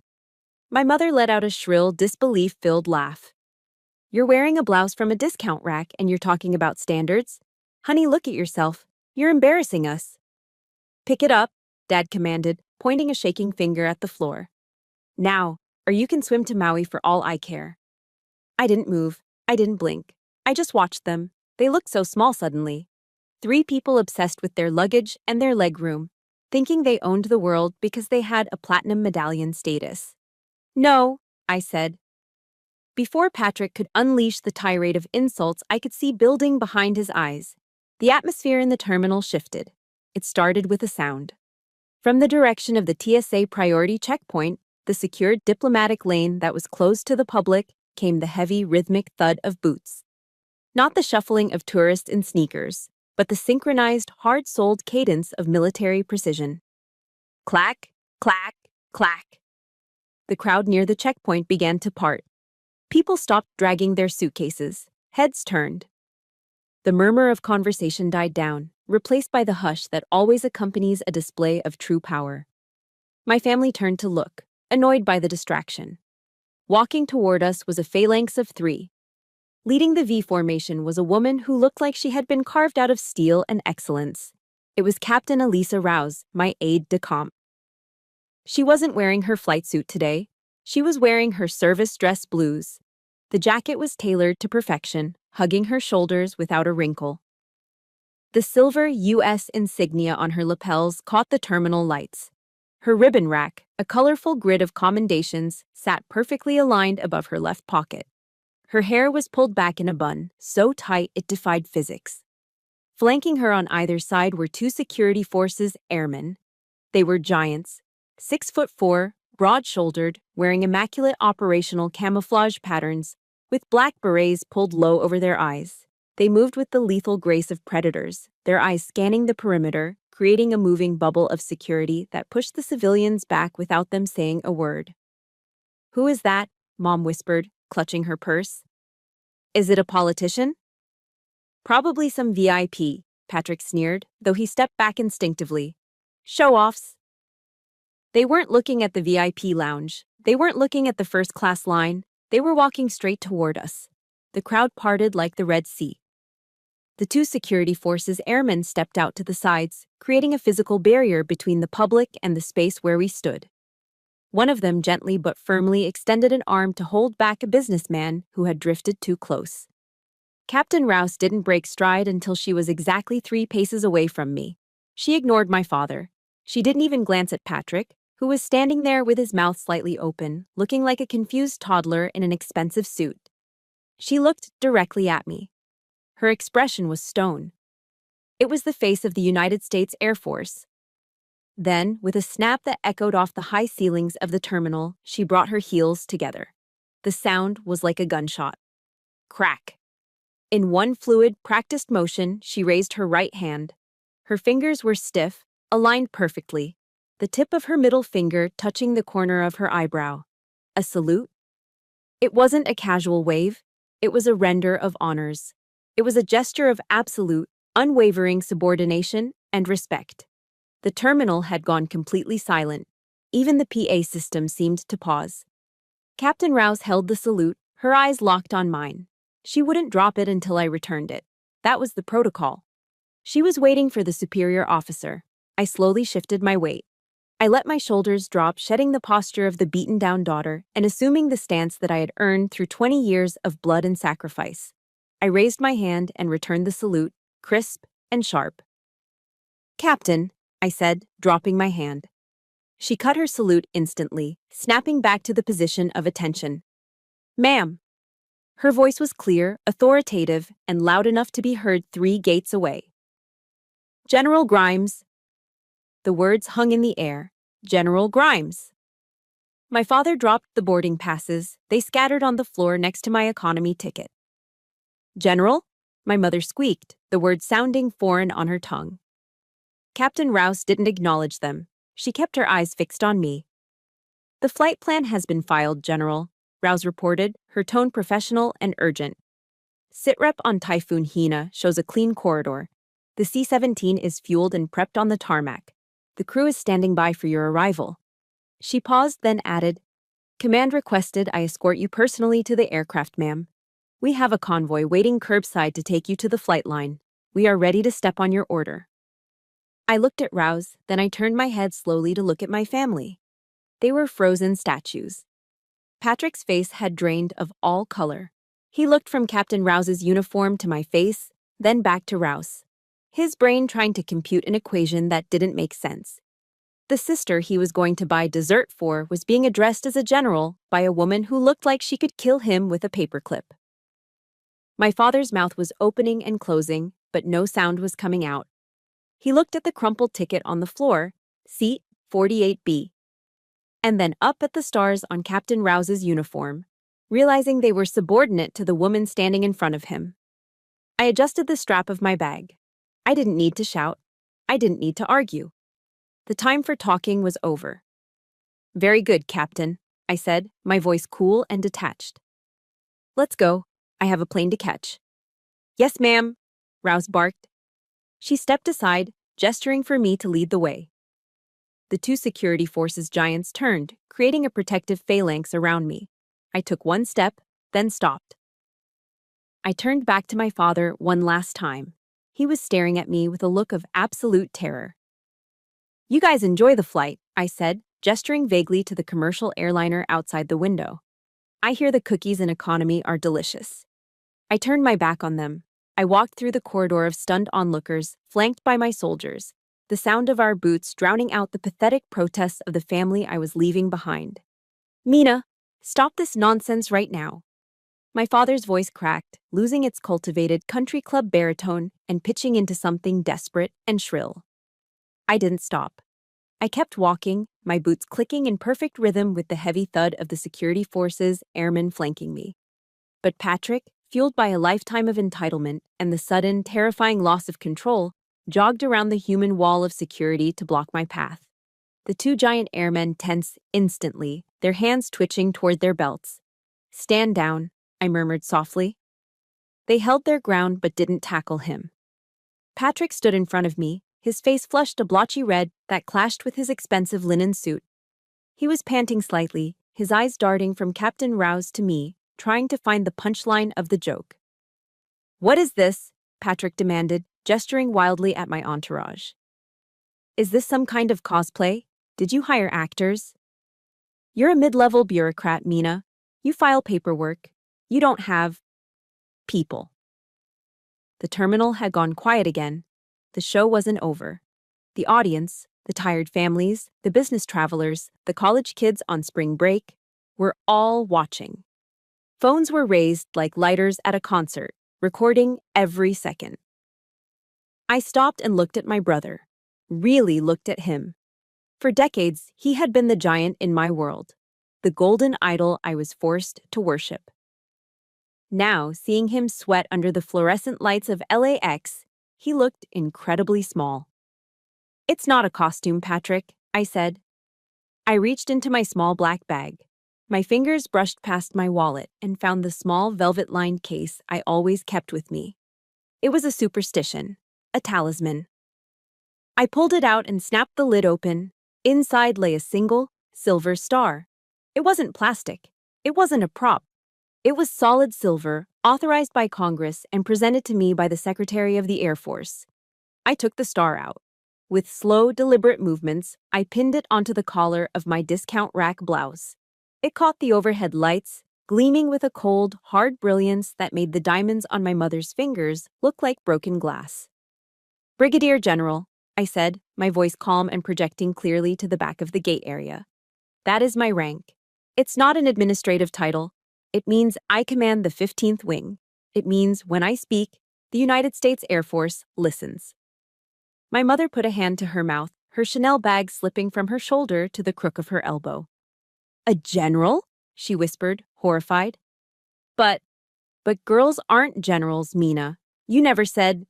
My mother let out a shrill, disbelief-filled laugh. You're wearing a blouse from a discount rack and you're talking about standards? Honey, look at yourself. You're embarrassing us. Pick it up, Dad commanded, pointing a shaking finger at the floor. Now, or you can swim to Maui for all I care. I didn't move. I didn't blink. I just watched them. They looked so small suddenly. 3 people obsessed with their luggage and their legroom, thinking they owned the world because they had a platinum medallion status. No, I said. Before Patrick could unleash the tirade of insults I could see building behind his eyes, the atmosphere in the terminal shifted. It started with a sound. From the direction of the TSA priority checkpoint, the secured diplomatic lane that was closed to the public, came the heavy, rhythmic thud of boots. Not the shuffling of tourists in sneakers, but the synchronized, hard-soled cadence of military precision. Clack, clack, clack. The crowd near the checkpoint began to part. People stopped dragging their suitcases. Heads turned. The murmur of conversation died down, replaced by the hush that always accompanies a display of true power. My family turned to look, annoyed by the distraction. Walking toward us was a phalanx of 3. Leading the V formation was a woman who looked like she had been carved out of steel and excellence. It was Captain Elisa Rouse, my aide de camp. She wasn't wearing her flight suit today. She was wearing her service dress blues. The jacket was tailored to perfection, hugging her shoulders without a wrinkle. The silver U.S. insignia on her lapels caught the terminal lights. Her ribbon rack, a colorful grid of commendations, sat perfectly aligned above her left pocket. Her hair was pulled back in a bun, so tight it defied physics. Flanking her on either side were 2 security forces airmen. They were giants, 6'4", broad-shouldered, wearing immaculate operational camouflage patterns, with black berets pulled low over their eyes. They moved with the lethal grace of predators, their eyes scanning the perimeter, creating a moving bubble of security that pushed the civilians back without them saying a word. "Who is that?" Mom whispered, clutching her purse. "Is it a politician?" "Probably some VIP," Patrick sneered, though he stepped back instinctively. "Show-offs." They weren't looking at the VIP lounge. They weren't looking at the first-class line. They were walking straight toward us. The crowd parted like the Red Sea. The 2 security forces airmen stepped out to the sides, creating a physical barrier between the public and the space where we stood. One of them gently but firmly extended an arm to hold back a businessman who had drifted too close. Captain Rouse didn't break stride until she was exactly 3 paces away from me. She ignored my father. She didn't even glance at Patrick, who was standing there with his mouth slightly open, looking like a confused toddler in an expensive suit. She looked directly at me. Her expression was stone. It was the face of the United States Air Force. Then, with a snap that echoed off the high ceilings of the terminal, she brought her heels together. The sound was like a gunshot. Crack. In one fluid, practiced motion, she raised her right hand. Her fingers were stiff, aligned perfectly, the tip of her middle finger touching the corner of her eyebrow. A salute? It wasn't a casual wave. It was a render of honors. It was a gesture of absolute, unwavering subordination and respect. The terminal had gone completely silent. Even the PA system seemed to pause. Captain Rouse held the salute, her eyes locked on mine. She wouldn't drop it until I returned it. That was the protocol. She was waiting for the superior officer. I slowly shifted my weight. I let my shoulders drop, shedding the posture of the beaten-down daughter and assuming the stance that I had earned through 20 years of blood and sacrifice. I raised my hand and returned the salute, crisp and sharp. "Captain," I said, dropping my hand. She cut her salute instantly, snapping back to the position of attention. "Ma'am." Her voice was clear, authoritative, and loud enough to be heard 3 gates away. "General Grimes." The words hung in the air. General Grimes. My father dropped the boarding passes. They scattered on the floor next to my economy ticket. "General?" My mother squeaked, the words sounding foreign on her tongue. Captain Rouse didn't acknowledge them. She kept her eyes fixed on me. "The flight plan has been filed, General," Rouse reported, her tone professional and urgent. "Sitrep on Typhoon Hina shows a clean corridor. The C-17 is fueled and prepped on the tarmac. The crew is standing by for your arrival." She paused, then added, "Command requested I escort you personally to the aircraft, ma'am. We have a convoy waiting curbside to take you to the flight line. We are ready to step on your order." I looked at Rouse, then I turned my head slowly to look at my family. They were frozen statues. Patrick's face had drained of all color. He looked from Captain Rouse's uniform to my face, then back to Rouse, his brain trying to compute an equation that didn't make sense. The sister he was going to buy dessert for was being addressed as a general by a woman who looked like she could kill him with a paperclip. My father's mouth was opening and closing, but no sound was coming out. He looked at the crumpled ticket on the floor, seat 48B, and then up at the stars on Captain Rouse's uniform, realizing they were subordinate to the woman standing in front of him. I adjusted the strap of my bag. I didn't need to shout. I didn't need to argue. The time for talking was over. "Very good, Captain," I said, my voice cool and detached. "Let's go. I have a plane to catch." "Yes, ma'am," Rouse barked. She stepped aside, gesturing for me to lead the way. The two security forces giants turned, creating a protective phalanx around me. I took one step, then stopped. I turned back to my father one last time. He was staring at me with a look of absolute terror. "You guys enjoy the flight," I said, gesturing vaguely to the commercial airliner outside the window. "I hear the cookies in economy are delicious." I turned my back on them. I walked through the corridor of stunned onlookers, flanked by my soldiers, the sound of our boots drowning out the pathetic protests of the family I was leaving behind. "Mina, stop this nonsense right now." My father's voice cracked, losing its cultivated country club baritone and pitching into something desperate and shrill. I didn't stop. I kept walking, my boots clicking in perfect rhythm with the heavy thud of the security forces' airmen flanking me. But Patrick, fueled by a lifetime of entitlement and the sudden, terrifying loss of control, jogged around the human wall of security to block my path. The two giant airmen tensed instantly, their hands twitching toward their belts. "Stand down," I murmured softly. They held their ground but didn't tackle him. Patrick stood in front of me, his face flushed a blotchy red that clashed with his expensive linen suit. He was panting slightly, his eyes darting from Captain Rouse to me, trying to find the punchline of the joke. "What is this?" Patrick demanded, gesturing wildly at my entourage. "Is this some kind of cosplay? Did you hire actors?" "You're a mid-level bureaucrat, Mina. You file paperwork. You don't have people." The terminal had gone quiet again. The show wasn't over. The audience, the tired families, the business travelers, the college kids on spring break, were all watching. Phones were raised like lighters at a concert, recording every second. I stopped and looked at my brother. Really looked at him. For decades, he had been the giant in my world, the golden idol I was forced to worship. Now, seeing him sweat under the fluorescent lights of LAX, he looked incredibly small. "It's not a costume, Patrick," I said. I reached into my small black bag. My fingers brushed past my wallet and found the small velvet-lined case I always kept with me. It was a superstition, a talisman. I pulled it out and snapped the lid open. Inside lay a single, silver star. It wasn't plastic. It wasn't a prop. It was solid silver, authorized by Congress and presented to me by the Secretary of the Air Force. I took the star out. With slow, deliberate movements, I pinned it onto the collar of my discount rack blouse. It caught the overhead lights, gleaming with a cold, hard brilliance that made the diamonds on my mother's fingers look like broken glass. "Brigadier General," I said, my voice calm and projecting clearly to the back of the gate area. "That is my rank. It's not an administrative title. It means I command the 15th Wing. It means when I speak, the United States Air Force listens." My mother put a hand to her mouth, her Chanel bag slipping from her shoulder to the crook of her elbow. "A general?" she whispered, horrified. But girls aren't generals, Mina. You never said."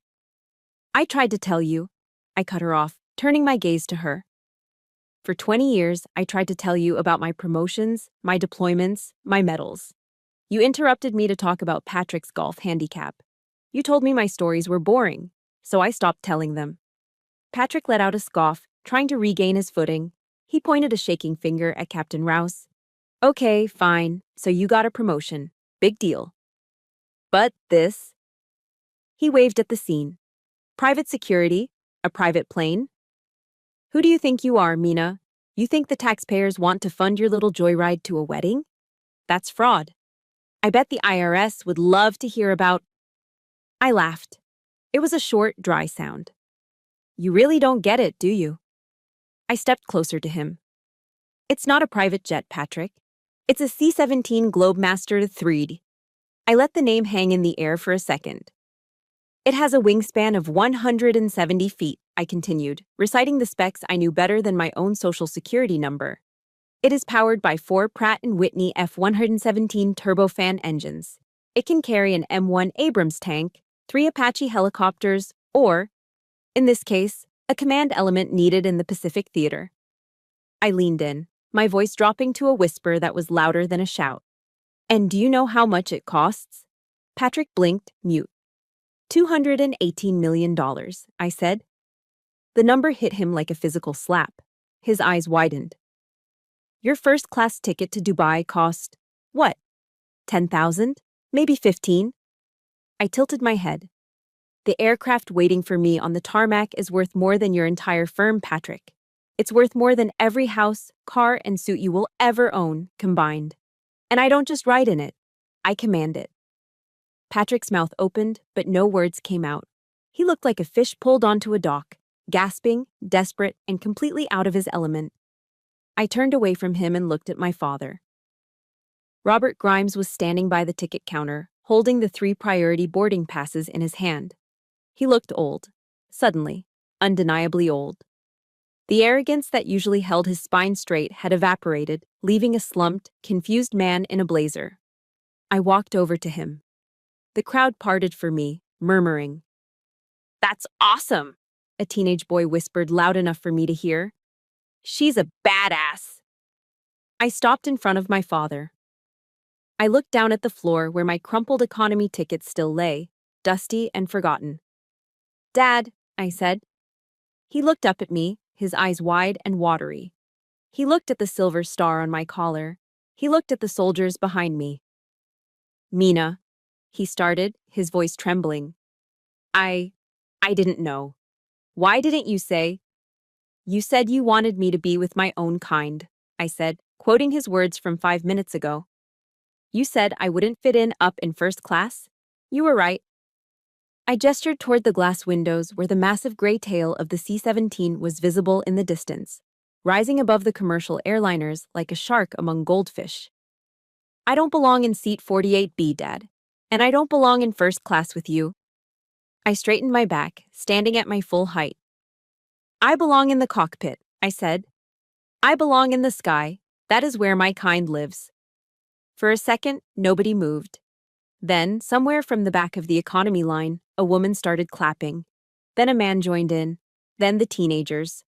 "I tried to tell you." I cut her off, turning my gaze to her. "For 20 years, I tried to tell you about my promotions, my deployments, my medals. You interrupted me to talk about Patrick's golf handicap. You told me my stories were boring. so I stopped telling them. Patrick let out a scoff, trying to regain his footing. He pointed a shaking finger at Captain Rouse. Okay, fine, so you got a promotion. Big deal. But this? He waved at the scene. Private security? A private plane? Who do you think you are, Mina? You think the taxpayers want to fund your little joyride to a wedding? That's fraud. I bet the IRS would love to hear about. I laughed. It was a short, dry sound. You really don't get it, do you? I stepped closer to him. It's not a private jet, Patrick. It's a C-17 Globemaster III. I let the name hang in the air for a second. It has a wingspan of 170 feet, I continued, reciting the specs I knew better than my own social security number. It is powered by 4 Pratt & Whitney F-117 turbofan engines. It can carry an M1 Abrams tank, 3 Apache helicopters, or, in this case, a command element needed in the Pacific Theater. I leaned in, my voice dropping to a whisper that was louder than a shout. And do you know how much it costs? Patrick blinked, mute. $218 million, I said. The number hit him like a physical slap. His eyes widened. Your first-class ticket to Dubai cost, what, 10,000? Maybe 15? I tilted my head. The aircraft waiting for me on the tarmac is worth more than your entire firm, Patrick. It's worth more than every house, car, and suit you will ever own, combined. And I don't just ride in it. I command it. Patrick's mouth opened, but no words came out. He looked like a fish pulled onto a dock, gasping, desperate, and completely out of his element. I turned away from him and looked at my father. Robert Grimes was standing by the ticket counter, holding the 3 priority boarding passes in his hand. He looked old. Suddenly, undeniably old. The arrogance that usually held his spine straight had evaporated, leaving a slumped, confused man in a blazer. I walked over to him. The crowd parted for me, murmuring. That's awesome, a teenage boy whispered loud enough for me to hear. She's a badass. I stopped in front of my father. I looked down at the floor where my crumpled economy ticket still lay, dusty and forgotten. Dad, I said. He looked up at me, his eyes wide and watery. He looked at the silver star on my collar. He looked at the soldiers behind me. Mina, he started, his voice trembling. I didn't know. Why didn't you say? You said you wanted me to be with my own kind, I said, quoting his words from 5 minutes ago. You said I wouldn't fit in up in first class? You were right. I gestured toward the glass windows where the massive gray tail of the C-17 was visible in the distance, rising above the commercial airliners like a shark among goldfish. I don't belong in seat 48B, Dad, and I don't belong in first class with you. I straightened my back, standing at my full height. I belong in the cockpit, I said. I belong in the sky. That is where my kind lives. For a second, nobody moved. Then, somewhere from the back of the economy line, a woman started clapping. Then a man joined in. Then the teenagers.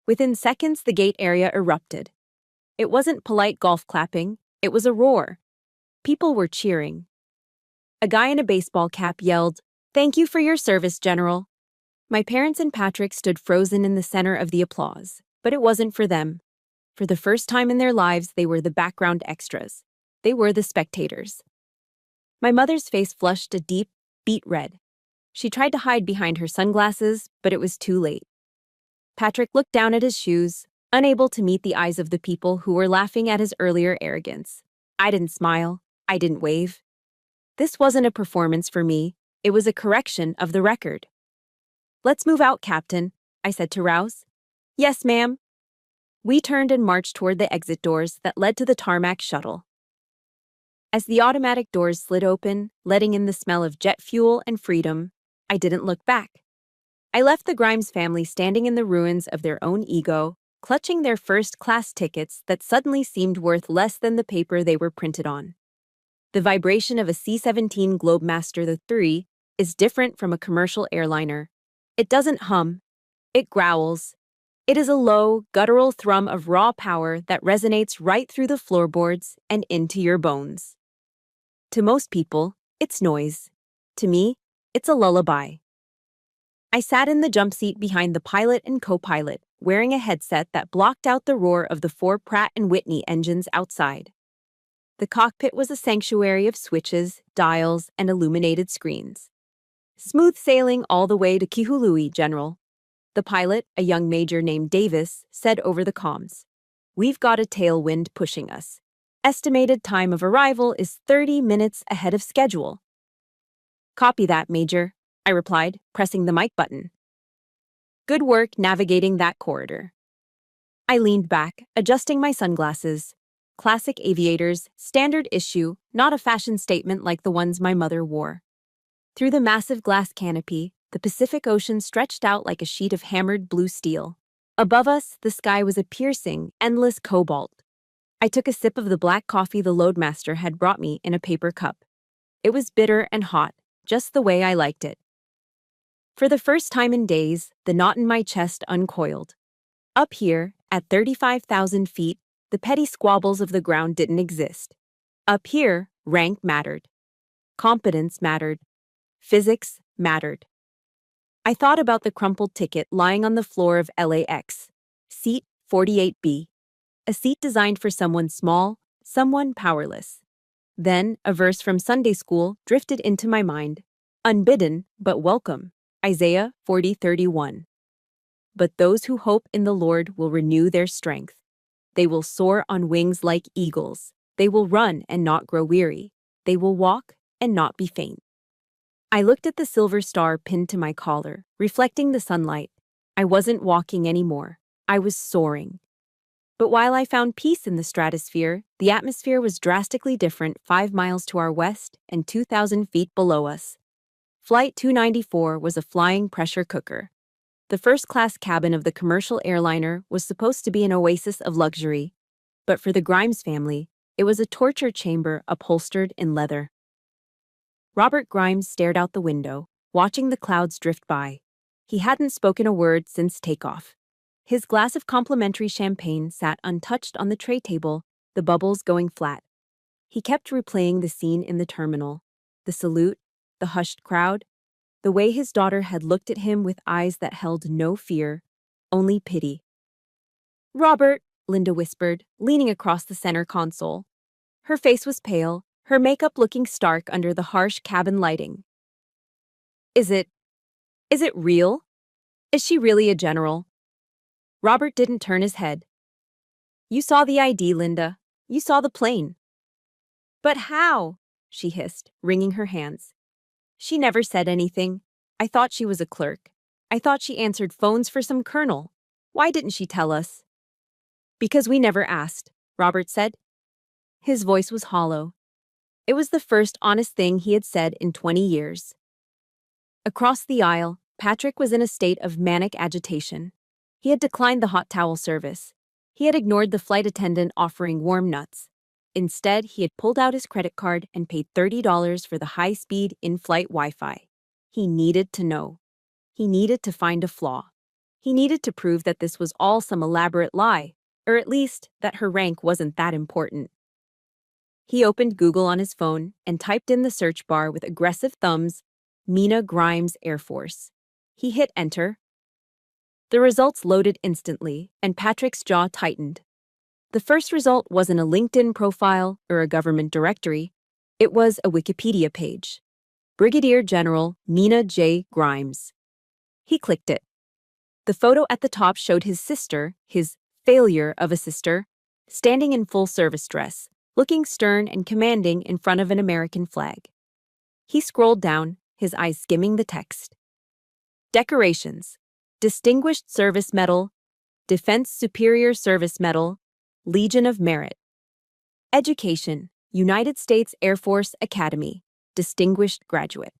Within seconds, the gate area erupted. It wasn't polite golf clapping. It was a roar. People were cheering. A guy in a baseball cap yelled, "Thank you for your service, General." My parents and Patrick stood frozen in the center of the applause, but it wasn't for them. For the first time in their lives, they were the background extras. They were the spectators. My mother's face flushed a deep, beet red. She tried to hide behind her sunglasses, but it was too late. Patrick looked down at his shoes, unable to meet the eyes of the people who were laughing at his earlier arrogance. I didn't smile. I didn't wave. This wasn't a performance for me. It was a correction of the record. Let's move out, Captain, I said to Rouse. Yes, ma'am. We turned and marched toward the exit doors that led to the tarmac shuttle. As the automatic doors slid open, letting in the smell of jet fuel and freedom, I didn't look back. I left the Grimes family standing in the ruins of their own ego, clutching their first-class tickets that suddenly seemed worth less than the paper they were printed on. The vibration of a C-17 Globemaster III is different from a commercial airliner. It doesn't hum. It growls. It is a low, guttural thrum of raw power that resonates right through the floorboards and into your bones. To most people, it's noise. To me, it's a lullaby. I sat in the jump seat behind the pilot and co-pilot, wearing a headset that blocked out the roar of the four Pratt& Whitney engines outside. The cockpit was a sanctuary of switches, dials, and illuminated screens. Smooth sailing all the way to Kihului, General. The pilot, a young major named Davis, said over the comms. We've got a tailwind pushing us. Estimated time of arrival is 30 minutes ahead of schedule. Copy that, Major, I replied, pressing the mic button. Good work navigating that corridor. I leaned back, adjusting my sunglasses. Classic aviators, standard issue, not a fashion statement like the ones my mother wore. Through the massive glass canopy, the Pacific Ocean stretched out like a sheet of hammered blue steel. Above us, the sky was a piercing, endless cobalt. I took a sip of the black coffee the loadmaster had brought me in a paper cup. It was bitter and hot, just the way I liked it. For the first time in days, the knot in my chest uncoiled. Up here, at 35,000 feet, the petty squabbles of the ground didn't exist. Up here, rank mattered. Competence mattered. Physics mattered. I thought about the crumpled ticket lying on the floor of LAX. Seat 48B. A seat designed for someone small, someone powerless. Then, a verse from Sunday school drifted into my mind. Unbidden, but welcome. Isaiah 40:31. But those who hope in the Lord will renew their strength. They will soar on wings like eagles. They will run and not grow weary. They will walk and not be faint. I looked at the silver star pinned to my collar, reflecting the sunlight. I wasn't walking anymore. I was soaring. But while I found peace in the stratosphere, the atmosphere was drastically different 5 miles to our west and 2,000 feet below us. Flight 294 was a flying pressure cooker. The first-class cabin of the commercial airliner was supposed to be an oasis of luxury, but for the Grimes family, it was a torture chamber upholstered in leather. Robert Grimes stared out the window, watching the clouds drift by. He hadn't spoken a word since takeoff. His glass of complimentary champagne sat untouched on the tray table, the bubbles going flat. He kept replaying the scene in the terminal, the salute, the hushed crowd, the way his daughter had looked at him with eyes that held no fear, only pity. "Robert," Linda whispered, leaning across the center console. Her face was pale, her makeup looking stark under the harsh cabin lighting. Is it real? Is she really a general?" Robert didn't turn his head. "You saw the ID, Linda. You saw the plane." "But how?" she hissed, wringing her hands. "She never said anything. I thought she was a clerk. I thought she answered phones for some colonel. Why didn't she tell us?" "Because we never asked," Robert said. His voice was hollow. It was the first honest thing he had said in 20 years. Across the aisle, Patrick was in a state of manic agitation. He had declined the hot towel service. He had ignored the flight attendant offering warm nuts. Instead, he had pulled out his credit card and paid $30 for the high-speed in-flight Wi-Fi. He needed to know. He needed to find a flaw. He needed to prove that this was all some elaborate lie, or at least that her rank wasn't that important. He opened Google on his phone and typed in the search bar with aggressive thumbs, Mina Grimes Air Force. He hit enter. The results loaded instantly, and Patrick's jaw tightened. The first result wasn't a LinkedIn profile or a government directory. It was a Wikipedia page. Brigadier General Mina J. Grimes. He clicked it. The photo at the top showed his sister, his failure of a sister, standing in full service dress, looking stern and commanding in front of an American flag. He scrolled down, his eyes skimming the text. Decorations: Distinguished Service Medal, Defense Superior Service Medal, Legion of Merit. Education: United States Air Force Academy, Distinguished Graduate.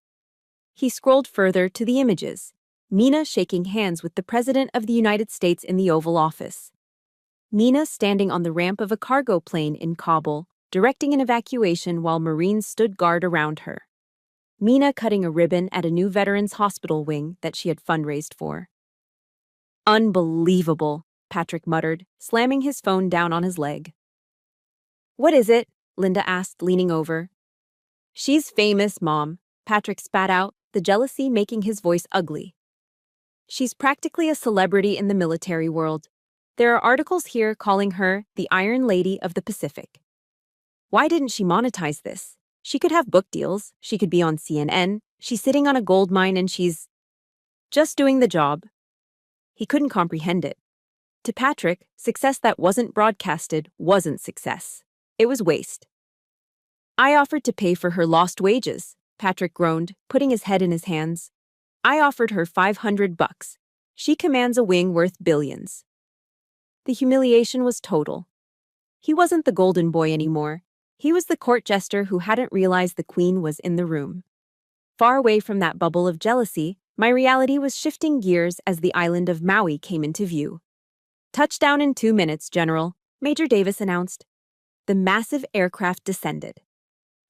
He scrolled further to the images. Mina shaking hands with the President of the United States in the Oval Office. Mina standing on the ramp of a cargo plane in Kabul, directing an evacuation while Marines stood guard around her. Mina cutting a ribbon at a new veterans hospital wing that she had fundraised for. "Unbelievable," Patrick muttered, slamming his phone down on his leg. "What is it?" Linda asked, leaning over. "She's famous, Mom," Patrick spat out, the jealousy making his voice ugly. She's practically a celebrity in the military world. There are articles here calling her the Iron Lady of the Pacific. Why didn't she monetize this? She could have book deals, she could be on CNN, she's sitting on a gold mine and she's just doing the job. He couldn't comprehend it. To Patrick, success that wasn't broadcasted wasn't success. It was waste. I offered to pay for her lost wages, Patrick groaned, putting his head in his hands. I offered her $500. She commands a wing worth billions. The humiliation was total. He wasn't the golden boy anymore. He was the court jester who hadn't realized the queen was in the room. Far away from that bubble of jealousy, my reality was shifting gears as the island of Maui came into view. "Touchdown in 2 minutes, General," Major Davis announced. The massive aircraft descended.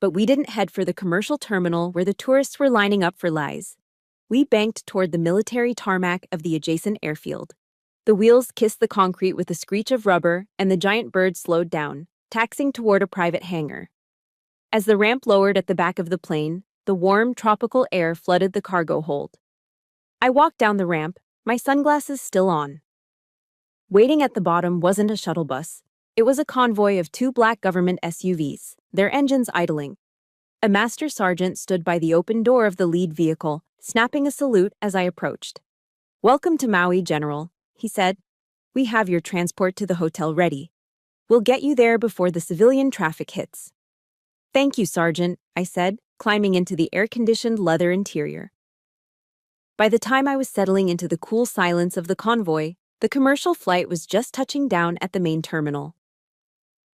But we didn't head for the commercial terminal where the tourists were lining up for lies. We banked toward the military tarmac of the adjacent airfield. The wheels kissed the concrete with a screech of rubber, and the giant bird slowed down, taxiing toward a private hangar. As the ramp lowered at the back of the plane, the warm, tropical air flooded the cargo hold. I walked down the ramp, my sunglasses still on. Waiting at the bottom wasn't a shuttle bus. It was a convoy of 2 black government SUVs, their engines idling. A master sergeant stood by the open door of the lead vehicle, snapping a salute as I approached. "Welcome to Maui, General," he said. "We have your transport to the hotel ready. We'll get you there before the civilian traffic hits." "Thank you, Sergeant," I said, climbing into the air-conditioned leather interior. By the time I was settling into the cool silence of the convoy, the commercial flight was just touching down at the main terminal.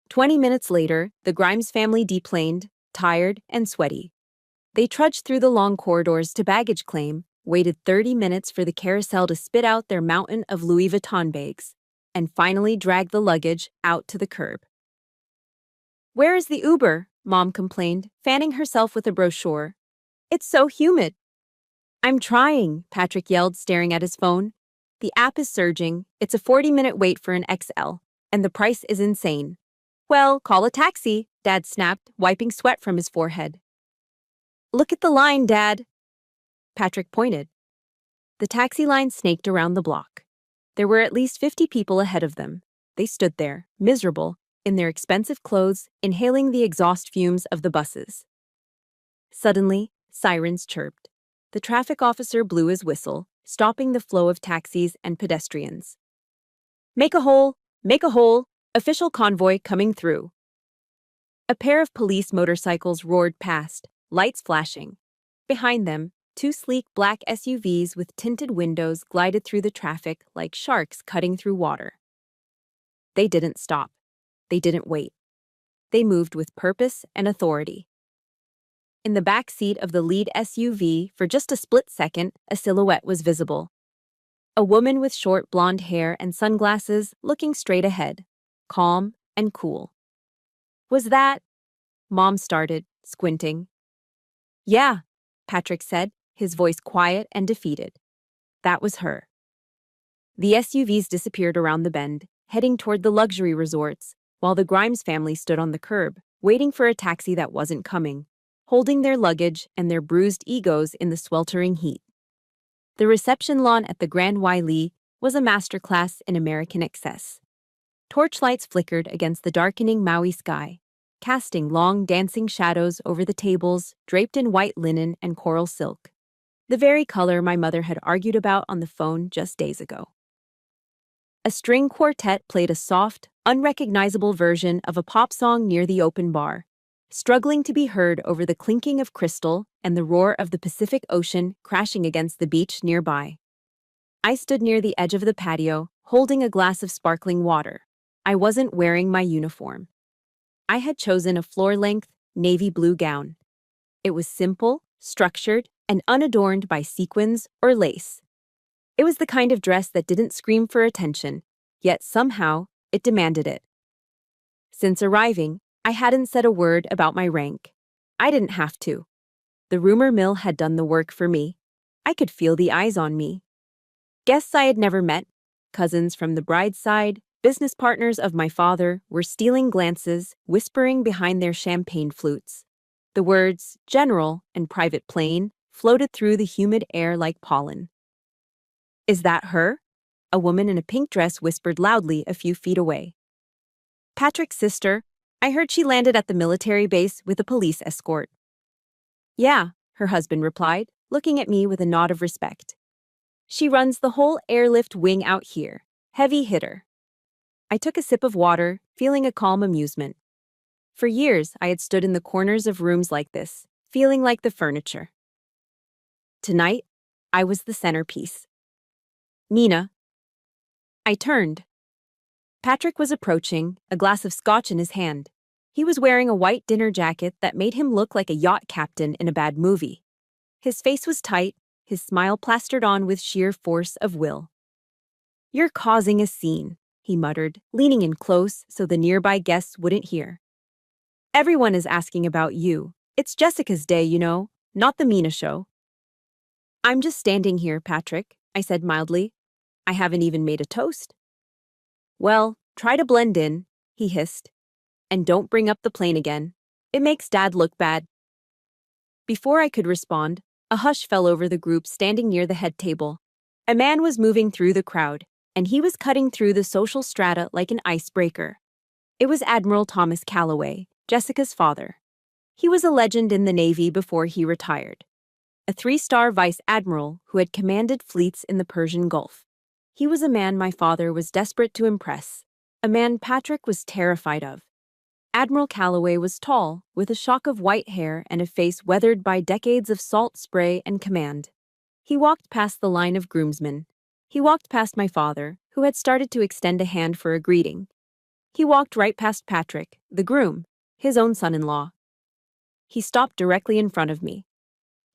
20 minutes later, the Grimes family deplaned, tired and sweaty. They trudged through the long corridors to baggage claim, waited 30 minutes for the carousel to spit out their mountain of Louis Vuitton bags, and finally dragged the luggage out to the curb. "Where is the Uber?" Mom complained, fanning herself with a brochure. "It's so humid." "I'm trying," Patrick yelled, staring at his phone. "The app is surging. It's a 40-minute wait for an XL, and the price is insane." "Well, call a taxi," Dad snapped, wiping sweat from his forehead. "Look at the line, Dad." Patrick pointed. The taxi line snaked around the block. There were at least 50 people ahead of them. They stood there, miserable, in their expensive clothes, inhaling the exhaust fumes of the buses. Suddenly, sirens chirped. The traffic officer blew his whistle, stopping the flow of taxis and pedestrians. Make a hole! Official convoy coming through." A pair of police motorcycles roared past, lights flashing. Behind them, 2 sleek black SUVs with tinted windows glided through the traffic like sharks cutting through water. They didn't stop. They didn't wait. They moved with purpose and authority. In the back seat of the lead SUV, for just a split second, a silhouette was visible. A woman with short blonde hair and sunglasses looking straight ahead, calm and cool. "Was that?" Mom started, squinting. "Yeah," Patrick said, his voice quiet and defeated. "That was her." The SUVs disappeared around the bend, heading toward the luxury resorts, while the Grimes family stood on the curb, waiting for a taxi that wasn't coming, holding their luggage and their bruised egos in the sweltering heat. The reception lawn at the Grand Wailea was a masterclass in American excess. Torchlights flickered against the darkening Maui sky, casting long dancing shadows over the tables draped in white linen and coral silk, the very color my mother had argued about on the phone just days ago. A string quartet played a soft, unrecognizable version of a pop song near the open bar, struggling to be heard over the clinking of crystal and the roar of the Pacific Ocean crashing against the beach nearby. I stood near the edge of the patio, holding a glass of sparkling water. I wasn't wearing my uniform. I had chosen a floor-length, navy blue gown. It was simple, structured, and unadorned by sequins or lace. It was the kind of dress that didn't scream for attention, yet somehow it demanded it. Since arriving, I hadn't said a word about my rank. I didn't have to. The rumor mill had done the work for me. I could feel the eyes on me. Guests I had never met, cousins from the bride's side, business partners of my father, were stealing glances, whispering behind their champagne flutes. The words "general" and "private plane" floated through the humid air like pollen. Is that her? A woman in a pink dress whispered loudly a few feet away. Patrick's sister. I heard she landed at the military base with a police escort. Yeah, her husband replied, looking at me with a nod of respect. She runs the whole airlift wing out here. Heavy hitter. I took a sip of water, feeling a calm amusement. For years, I had stood in the corners of rooms like this, feeling like the furniture. Tonight, I was the centerpiece. Mina. I turned. Patrick was approaching, a glass of scotch in his hand. He was wearing a white dinner jacket that made him look like a yacht captain in a bad movie. His face was tight, his smile plastered on with sheer force of will. You're causing a scene, he muttered, leaning in close so the nearby guests wouldn't hear. Everyone is asking about you. It's Jessica's day, you know, not the Mina show. I'm just standing here, Patrick, I said mildly. I haven't even made a toast. Well, try to blend in, he hissed. And don't bring up the plane again. It makes Dad look bad. Before I could respond, a hush fell over the group standing near the head table. A man was moving through the crowd, and he was cutting through the social strata like an icebreaker. It was Admiral Thomas Calloway, Jessica's father. He was a legend in the Navy before he retired. A 3-star vice admiral who had commanded fleets in the Persian Gulf. He was a man my father was desperate to impress, a man Patrick was terrified of. Admiral Calloway was tall, with a shock of white hair and a face weathered by decades of salt spray and command. He walked past the line of groomsmen. He walked past my father, who had started to extend a hand for a greeting. He walked right past Patrick, the groom, his own son-in-law. He stopped directly in front of me.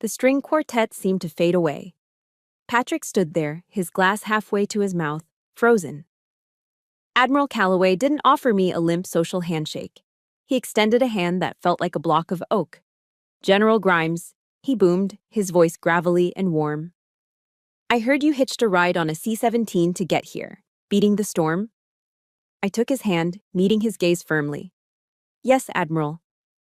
The string quartet seemed to fade away. Patrick stood there, his glass halfway to his mouth, frozen. Admiral Calloway didn't offer me a limp social handshake. He extended a hand that felt like a block of oak. General Grimes, he boomed, his voice gravelly and warm. I heard you hitched a ride on a C-17 to get here, beating the storm. I took his hand, meeting his gaze firmly. Yes, Admiral.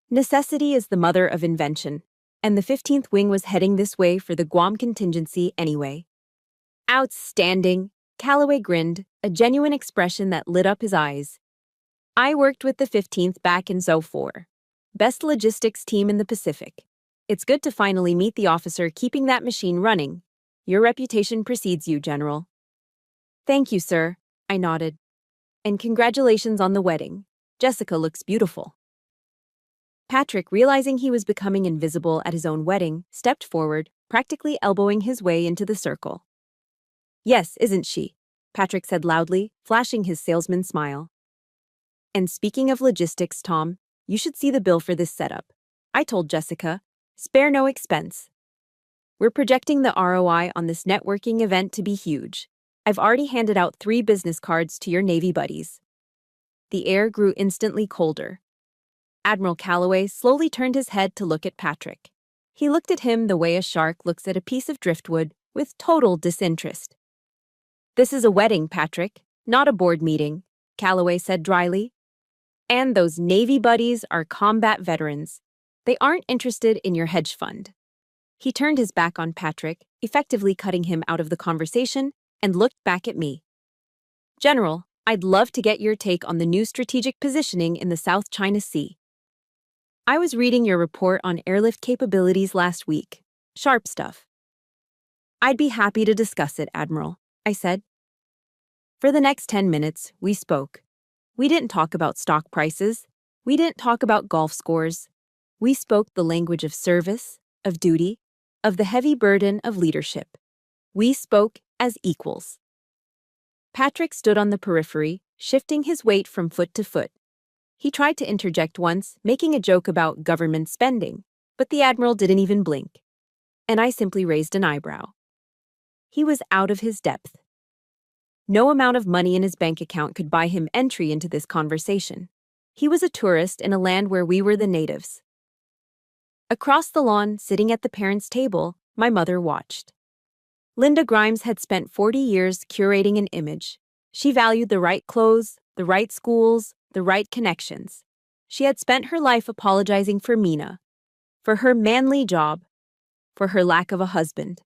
Necessity is the mother of invention, and the 15th Wing was heading this way for the Guam contingency anyway. Outstanding, Calloway grinned, a genuine expression that lit up his eyes. I worked with the 15th back in '04. Best logistics team in the Pacific. It's good to finally meet the officer keeping that machine running. Your reputation precedes you, General. Thank you, sir, I nodded. And congratulations on the wedding. Jessica looks beautiful. Patrick, realizing he was becoming invisible at his own wedding, stepped forward, practically elbowing his way into the circle. Yes, isn't she? Patrick said loudly, flashing his salesman smile. And speaking of logistics, Tom, you should see the bill for this setup. I told Jessica, spare no expense. We're projecting the ROI on this networking event to be huge. I've already handed out 3 business cards to your Navy buddies. The air grew instantly colder. Admiral Calloway slowly turned his head to look at Patrick. He looked at him the way a shark looks at a piece of driftwood, with total disinterest. This is a wedding, Patrick, not a board meeting, Calloway said dryly. And those Navy buddies are combat veterans. They aren't interested in your hedge fund. He turned his back on Patrick, effectively cutting him out of the conversation, and looked back at me. General, I'd love to get your take on the new strategic positioning in the South China Sea. I was reading your report on airlift capabilities last week. Sharp stuff. I'd be happy to discuss it, Admiral, I said. For the next 10 minutes, we spoke. We didn't talk about stock prices. We didn't talk about golf scores. We spoke the language of service, of duty, of the heavy burden of leadership. We spoke as equals. Patrick stood on the periphery, shifting his weight from foot to foot. He tried to interject once, making a joke about government spending, but the Admiral didn't even blink. And I simply raised an eyebrow. He was out of his depth. No amount of money in his bank account could buy him entry into this conversation. He was a tourist in a land where we were the natives. Across the lawn, sitting at the parents' table, my mother watched. Linda Grimes had spent 40 years curating an image. She valued the right clothes, the right schools, the right connections. She had spent her life apologizing for Mina, for her manly job, for her lack of a husband,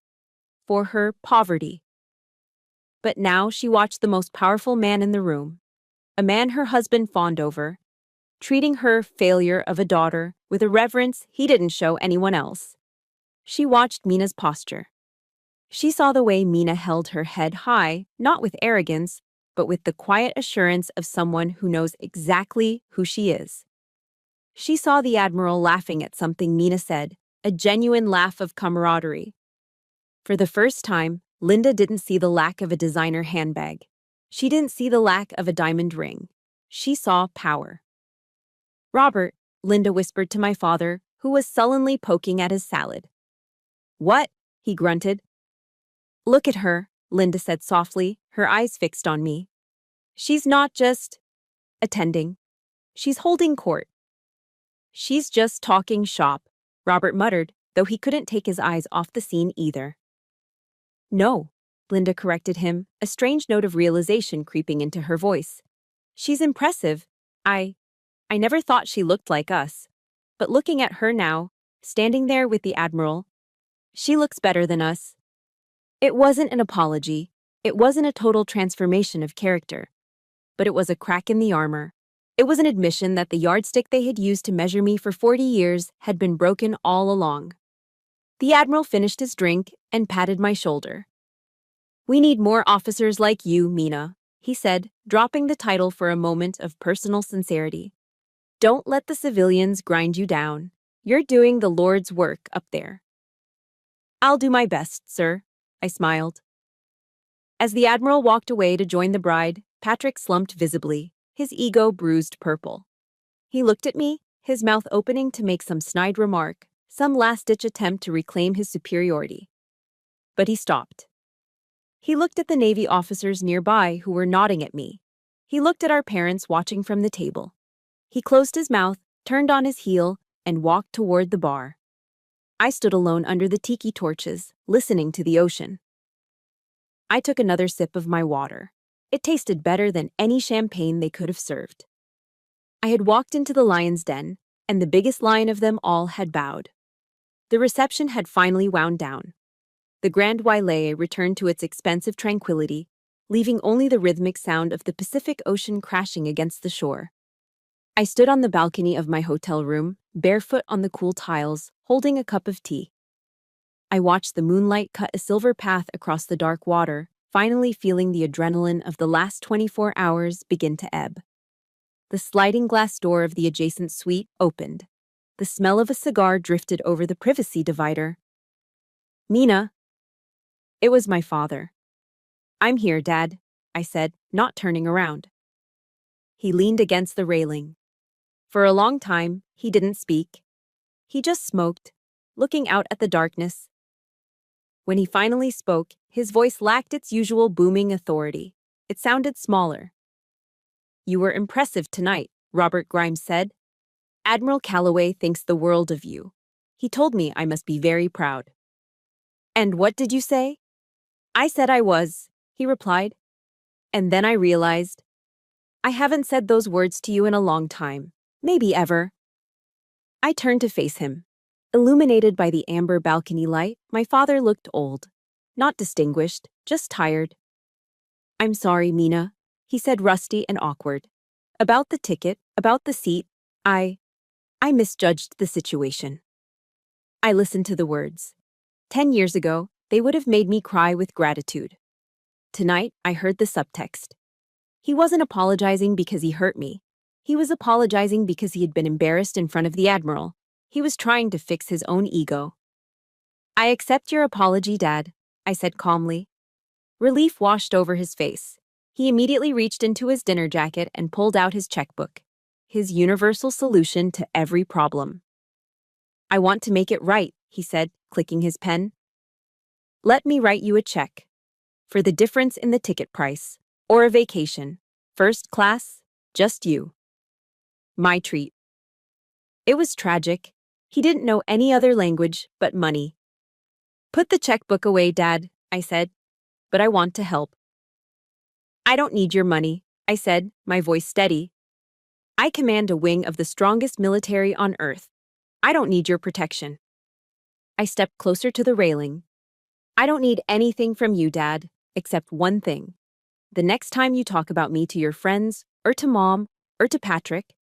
for her poverty. But now she watched the most powerful man in the room, a man her husband fawned over, treating her failure of a daughter with a reverence he didn't show anyone else. She watched Mina's posture. She saw the way Mina held her head high, not with arrogance, but with the quiet assurance of someone who knows exactly who she is. She saw the Admiral laughing at something Mina said, a genuine laugh of camaraderie. For the first time, Linda didn't see the lack of a designer handbag. She didn't see the lack of a diamond ring. She saw power. "Robert," Linda whispered to my father, who was sullenly poking at his salad. "What?" he grunted. "Look at her," Linda said softly, her eyes fixed on me. "She's not just attending. She's holding court." "She's just talking shop," Robert muttered, though he couldn't take his eyes off the scene either. "No," Linda corrected him, a strange note of realization creeping into her voice. "She's impressive. I never thought she looked like us. But looking at her now, standing there with the Admiral, she looks better than us." It wasn't an apology. It wasn't a total transformation of character. But it was a crack in the armor. It was an admission that the yardstick they had used to measure me for 40 years had been broken all along. The Admiral finished his drink and patted my shoulder. "We need more officers like you, Mina," he said, dropping the title for a moment of personal sincerity. "Don't let the civilians grind you down. You're doing the Lord's work up there." "I'll do my best, sir," I smiled. As the Admiral walked away to join the bride, Patrick slumped visibly, his ego bruised purple. He looked at me, his mouth opening to make some snide remark, some last-ditch attempt to reclaim his superiority. But he stopped. He looked at the Navy officers nearby who were nodding at me. He looked at our parents watching from the table. He closed his mouth, turned on his heel, and walked toward the bar. I stood alone under the tiki torches, listening to the ocean. I took another sip of my water. It tasted better than any champagne they could have served. I had walked into the lion's den, and the biggest lion of them all had bowed. The reception had finally wound down. The Grand Wailea returned to its expensive tranquility, leaving only the rhythmic sound of the Pacific Ocean crashing against the shore. I stood on the balcony of my hotel room, barefoot on the cool tiles, holding a cup of tea. I watched the moonlight cut a silver path across the dark water, finally feeling the adrenaline of the last 24 hours begin to ebb. The sliding glass door of the adjacent suite opened. The smell of a cigar drifted over the privacy divider. "Mina." It was my father. "I'm here, Dad," I said, not turning around. He leaned against the railing. For a long time, he didn't speak. He just smoked, looking out at the darkness. When he finally spoke, his voice lacked its usual booming authority. It sounded smaller. "You were impressive tonight," Robert Grimes said. "Admiral Calloway thinks the world of you. He told me I must be very proud." "And what did you say?" "I said I was," he replied. And then I realized, I haven't said those words to you in a long time, maybe ever. I turned to face him. Illuminated by the amber balcony light, my father looked old. Not distinguished, just tired. "I'm sorry, Mina," he said, rusty and awkward. "About the ticket, about the seat, I misjudged the situation." I listened to the words. 10 years ago, they would have made me cry with gratitude. Tonight, I heard the subtext. He wasn't apologizing because he hurt me. He was apologizing because he had been embarrassed in front of the Admiral. He was trying to fix his own ego. "I accept your apology, Dad," I said calmly. Relief washed over his face. He immediately reached into his dinner jacket and pulled out his checkbook. His universal solution to every problem. "I want to make it right," he said, clicking his pen. "Let me write you a check. For the difference in the ticket price. Or a vacation. First class, just you. My treat." It was tragic. He didn't know any other language but money. "Put the checkbook away, Dad," I said. "But I want to help." "I don't need your money," I said, my voice steady. "I command a wing of the strongest military on Earth. I don't need your protection." I stepped closer to the railing. "I don't need anything from you, Dad. except one thing. The next time you talk about me to your friends, or to Mom, or to Patrick,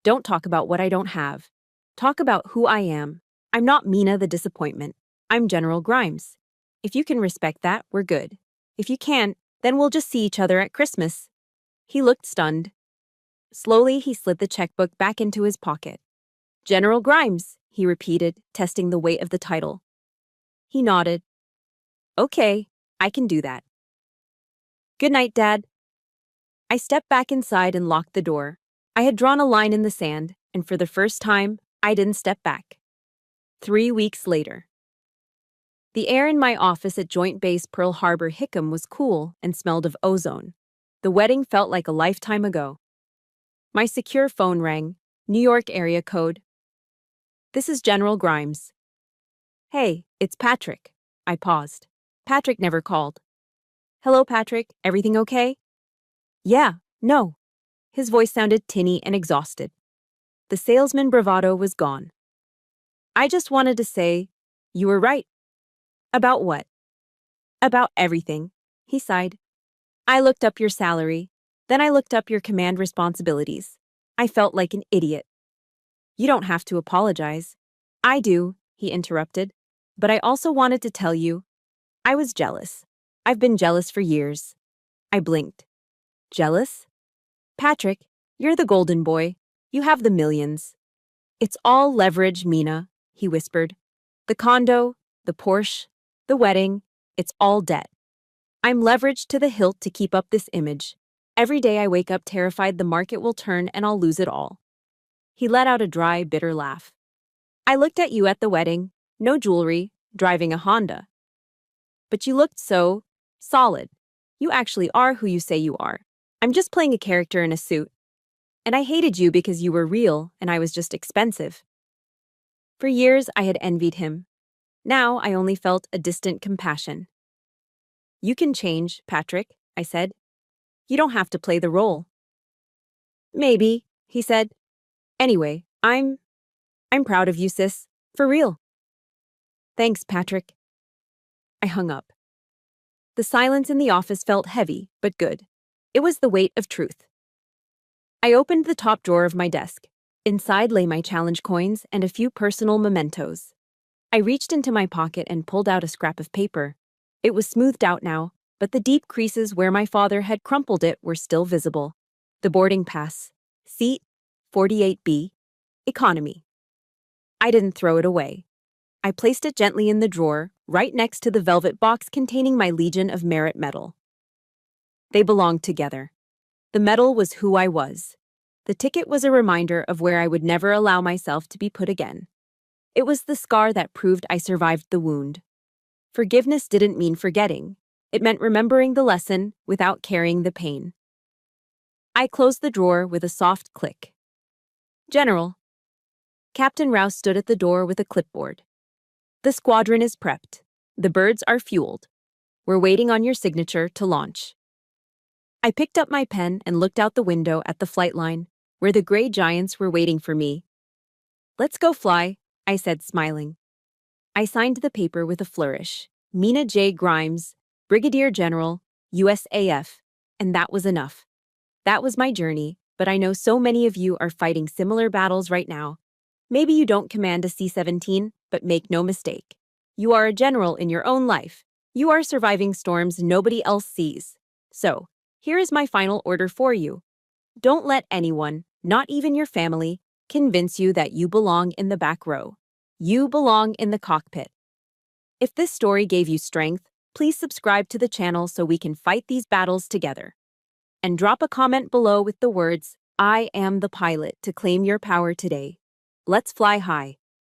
don't talk about what I don't have. Talk about who I am. I'm not Mina the disappointment. I'm General Grimes. If you can respect that, we're good. If you can't, then we'll just see each other at Christmas." He looked stunned. Slowly, he slid the checkbook back into his pocket. "General Grimes," he repeated, testing the weight of the title. He nodded. "Okay, I can do that. Good night, Dad." I stepped back inside and locked the door. I had drawn a line in the sand, and for the first time, I didn't step back. 3 weeks later. The air in my office at Joint Base Pearl Harbor Hickam was cool and smelled of ozone. The wedding felt like a lifetime ago. My secure phone rang. New York area code. "This is General Grimes." "Hey, it's Patrick." I paused. Patrick never called. "Hello, Patrick. Everything okay?" "Yeah, no." His voice sounded tinny and exhausted. The salesman bravado was gone. "I just wanted to say, you were right." "About what?" "About everything," he sighed. "I looked up your salary. Then I looked up your command responsibilities. I felt like an idiot." "You don't have to apologize." "I do," he interrupted. "But I also wanted to tell you, I was jealous. I've been jealous for years." I blinked. "Jealous?" "Patrick, you're the golden boy. You have the millions." "It's all leverage, Mina," he whispered. "The condo, the Porsche, the wedding, it's all debt. I'm leveraged to the hilt to keep up this image. Every day I wake up terrified the market will turn and I'll lose it all." He let out a dry, bitter laugh. "I looked at you at the wedding, no jewelry, driving a Honda. But you looked so solid. You actually are who you say you are. I'm just playing a character in a suit. And I hated you because you were real and I was just expensive." For years, I had envied him. Now, I only felt a distant compassion. "You can change, Patrick," I said. "You don't have to play the role." "Maybe," he said. "Anyway, I'm proud of you, sis. For real." "Thanks, Patrick." I hung up. The silence in the office felt heavy, but good. It was the weight of truth. I opened the top drawer of my desk. Inside lay my challenge coins and a few personal mementos. I reached into my pocket and pulled out a scrap of paper. It was smoothed out now, but the deep creases where my father had crumpled it were still visible. The boarding pass. Seat 48B. Economy. I didn't throw it away. I placed it gently in the drawer, right next to the velvet box containing my Legion of Merit medal. They belonged together. The medal was who I was. The ticket was a reminder of where I would never allow myself to be put again. It was the scar that proved I survived the wound. Forgiveness didn't mean forgetting. It meant remembering the lesson without carrying the pain. I closed the drawer with a soft click. "General." Captain Rouse stood at the door with a clipboard. "The squadron is prepped. The birds are fueled. We're waiting on your signature to launch." I picked up my pen and looked out the window at the flight line, where the gray giants were waiting for me. "Let's go fly," I said, smiling. I signed the paper with a flourish. Mina J. Grimes, Brigadier General, USAF, and that was enough. That was my journey, but I know so many of you are fighting similar battles right now. Maybe you don't command a C-17, but make no mistake. You are a general in your own life. You are surviving storms nobody else sees. So, here is my final order for you. Don't let anyone, not even your family, convince you that you belong in the back row. You belong in the cockpit. If this story gave you strength, please subscribe to the channel so we can fight these battles together. And drop a comment below with the words, "I am the pilot," to claim your power today. Let's fly high.